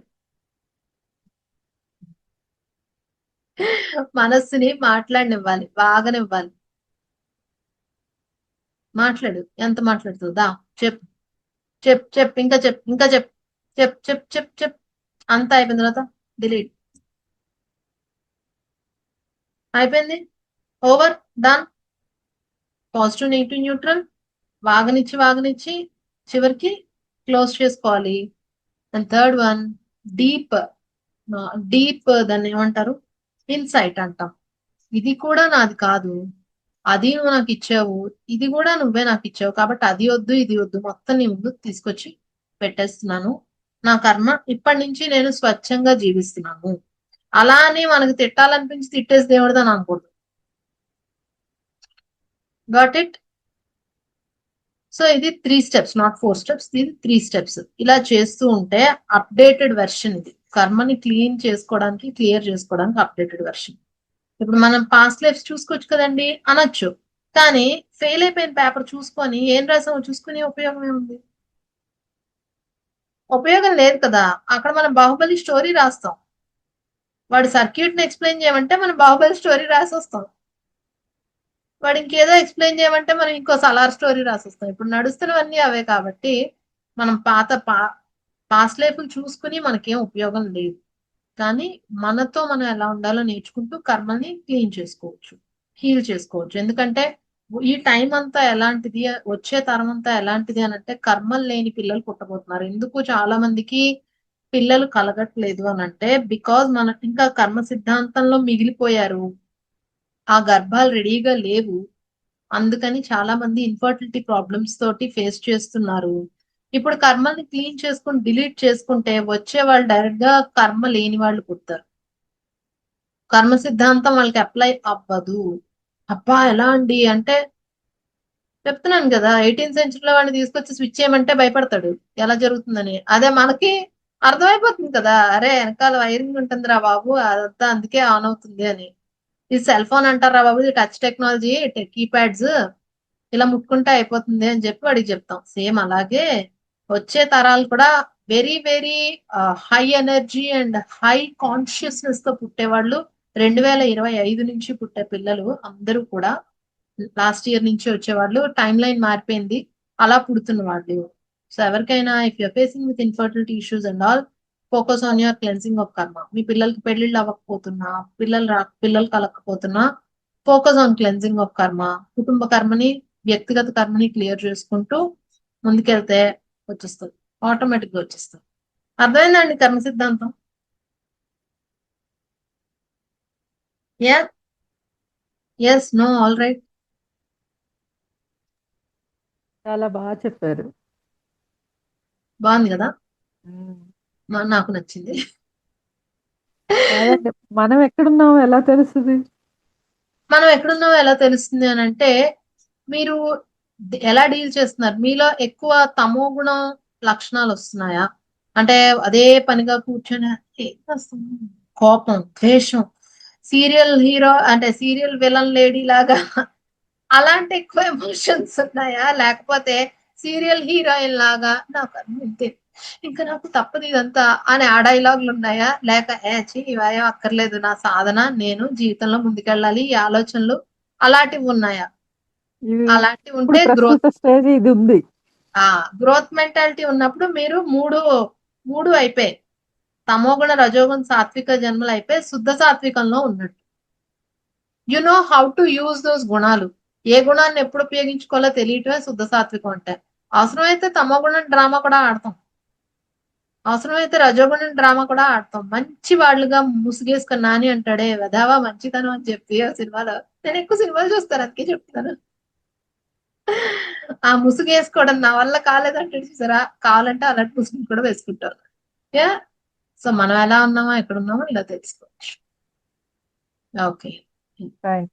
మనస్సుని మాట్లాడనివ్వాలి, బాగానివ్వాలి. మాట్లాడు, ఎంత మాట్లాడుతుందా? చెప్పు, చెప్పు, ఇంకా చెప్పు, ఇంకా చెప్పు, చెప్పు. అంతా అయిపోయిన తర్వాత డిలీట్. అయిపోయింది, over, done. Positive, negative, neutral, వాగనిచ్చి చివరికి క్లోజ్ చేసుకోవాలి. And third one, deep. దాన్ని ఏమంటారు, ఇన్సైట్ అంటాం. ఇది కూడా నాది కాదు, అది నువ్వు నాకు ఇచ్చావు, ఇది కూడా నువ్వే నాకు ఇచ్చావు, కాబట్టి అది వద్దు ఇది వద్దు, మొత్తం నీ ముందు తీసుకొచ్చి పెట్టేస్తున్నాను, నా కర్మ ఇప్పటి నుంచి నేను స్వచ్ఛంగా జీవిస్తున్నాను. అలా అని మనకు తిట్టాలనిపించి తిట్టేసి దేవుడిదని అనకూడదు. Got it? సో ఇది 3 స్టెప్స్, నాట్ 4 స్టెప్స్, ఇది 3 స్టెప్స్. ఇలా చేస్తూ ఉంటే అప్డేటెడ్ వెర్షన్ ఇది, కర్మని క్లియర్ చేసుకోవడానికి అప్డేటెడ్ వెర్షన్. ఇప్పుడు మనం పాస్ట్ లైఫ్స్ చూసుకోవచ్చు కదండి అనొచ్చు. కానీ ఫెయిల్ అయిపోయిన పేపర్ చూసుకొని ఏం రాసామో చూసుకునే ఉపయోగం ఏముంది? ఉపయోగం లేదు కదా. అక్కడ మనం బాహుబలి స్టోరీ రాస్తాం. వాడి సర్క్యూట్ ని ఎక్స్ప్లెయిన్ చేయమంటే మనం బాహుబలి స్టోరీ రాసొస్తాం. వాడు ఇంకేదో ఎక్స్ప్లెయిన్ చేయమంటే మనం ఇంకో సలార్ స్టోరీ రాసొస్తాం. ఇప్పుడు నడుస్తున్నవన్నీ అవే కాబట్టి మనం పాస్ట్ లైఫ్ చూసుకుని మనకేం ఉపయోగం లేదు. కానీ మనతో మనం ఎలా ఉండాలో నేర్చుకుంటూ కర్మని క్లీన్ చేసుకోవచ్చు, హీల్ చేసుకోవచ్చు. ఎందుకంటే ఈ టైం అంతా ఎలాంటిది, వచ్చే తరం అంతా ఎలాంటిది అని అంటే కర్మలు లేని పిల్లలు పుట్టబోతున్నారు. ఎందుకు చాలా మందికి పిల్లలు కలగట్లేదు అని అంటే బికాజ్ మన ఇంకా కర్మ సిద్ధాంతంలో మిగిలిపోయారు. ఆ గర్భాలు రెడీగా లేవు. అందుకని చాలా మంది ఇన్ఫర్టిలిటీ ప్రాబ్లమ్స్ తోటి ఫేస్ చేస్తున్నారు. ఇప్పుడు కర్మల్ని క్లీన్ చేసుకుని డిలీట్ చేసుకుంటే వచ్చే వాళ్ళు డైరెక్ట్ గా కర్మ లేని వాళ్ళు పుడతారు. కర్మ సిద్ధాంతం వాళ్ళకి అప్లై అవ్వదు. అబ్బా ఎలా అండి అంటే చెప్తున్నాను కదా, 18th సెంచరీలో వాడిని తీసుకొచ్చి స్విచ్ చేయమంటే భయపడతాడు ఎలా జరుగుతుందని. అదే మనకి అర్థమైపోతుంది కదా, అరే వెనకాల వైరింగ్ ఉంటుందిరా బాబు, అదంతా అందుకే ఆన్ అవుతుంది అని. ఇది సెల్ ఫోన్ అంటారా బాబు, ఇది టచ్ టెక్నాలజీ, కీప్యాడ్స్ ఇలా ముట్టుకుంటే అయిపోతుంది అని చెప్పి వాడికి చెప్తాం. సేమ్ అలాగే వచ్చే తరాలు కూడా very very high energy and high consciousness తో పుట్టేవాళ్ళు 2025 నుంచి పుట్టే పిల్లలు అందరూ కూడా లాస్ట్ ఇయర్ నుంచి వచ్చేవాళ్ళు టైం లైన్ మారిపోయింది, అలా పుడుతున్న వాళ్ళు. సో ఎవరికైనా if you're facing with infertility issues and all, focus on your cleansing of కర్మ. మీ పిల్లలకి పెళ్లిళ్ళు అవ్వకపోతున్నా, పిల్లలు కలగకపోతున్నా, ఫోకస్ ఆన్ క్లెన్సింగ్ ఆఫ్ కర్మ. కుటుంబ కర్మని, వ్యక్తిగత కర్మని క్లియర్ చేసుకుంటూ ముందుకెళ్తే వచ్చేస్తుంది, ఆటోమేటిక్ గా వచ్చేస్తుంది. అర్థమైందండి కర్మ సిద్ధాంతం? Yeah, yes, no, all right. చాలా బాగా చెప్పారు. బాగుంది కదా, ఉమ్. నాకు నచ్చింది. కాదండి, మనం ఎక్కడున్నామో ఎలా తెలుస్తుంది? మనం ఎక్కడున్నామో ఎలా తెలుస్తుంది అని అంటే మీరు ఎలా డీల్ చేస్తున్నారు. మీలో ఎక్కువ తమో గుణం లక్షణాలు వస్తున్నాయా అంటే అదే పనిగా కూర్చొని ఏం వస్తుంది, కోపం, ద్వేషం, సీరియల్ హీరో అంటే సీరియల్ విలన్ లేడీ లాగా అలాంటి ఎక్కువ ఎమోషన్స్ ఉన్నాయా, లేకపోతే సీరియల్ హీరోయిన్ లాగా నాకు అంతే ఇంకా నాకు తప్పదు ఇదంతా అని ఆ డైలాగులు ఉన్నాయా, లేక ఇవేం అక్కర్లేదు నా సాధన, నేను జీవితంలో ముందుకెళ్ళాలి ఈ ఆలోచనలు అలాంటివి ఉన్నాయా? ఇది అలాంటివి ఇప్పుడు ఉంటే ప్రస్తుత స్టేజ్ ఇది ఉంది. గ్రోత్ మెంటాలిటీ ఉన్నప్పుడు మీరు మూడు మూడు అయిపోయి తమోగుణ రజోగుణ సాత్విక జన్మలు అయిపోయి శుద్ధ సాత్వికంలో ఉన్నట్టు. You know how to use those గుణాలు. ఏ గుణాన్ని ఎప్పుడు ఉపయోగించుకోవాలో తెలియటమే శుద్ధ సాత్వికం అంటే. అవసరమైతే తమోగుణం డ్రామా కూడా ఆడతాం, అవసరమైతే రజోగుణం డ్రామా కూడా ఆడతాం. మంచి వాళ్ళుగా ముసుగేసుకుని నాని అంటాడే వెదావా మంచితనం అని చెప్పి ఆ సినిమాలో, నేను ఎక్కువ సినిమాలు చూస్తాను అందుకే చెప్తాను. ఆ ముసుగు వేసుకోవడం నా వల్ల కాలేదంటే చూసారా, కావాలంటే అలాంటి ముసుగు కూడా వేసుకుంటాను. యా, సో మనం ఎలా ఉన్నామో ఎక్కడ ఉన్నామో ఇలా తెలుసుకోవచ్చు. ఓకే. థ్యాంక్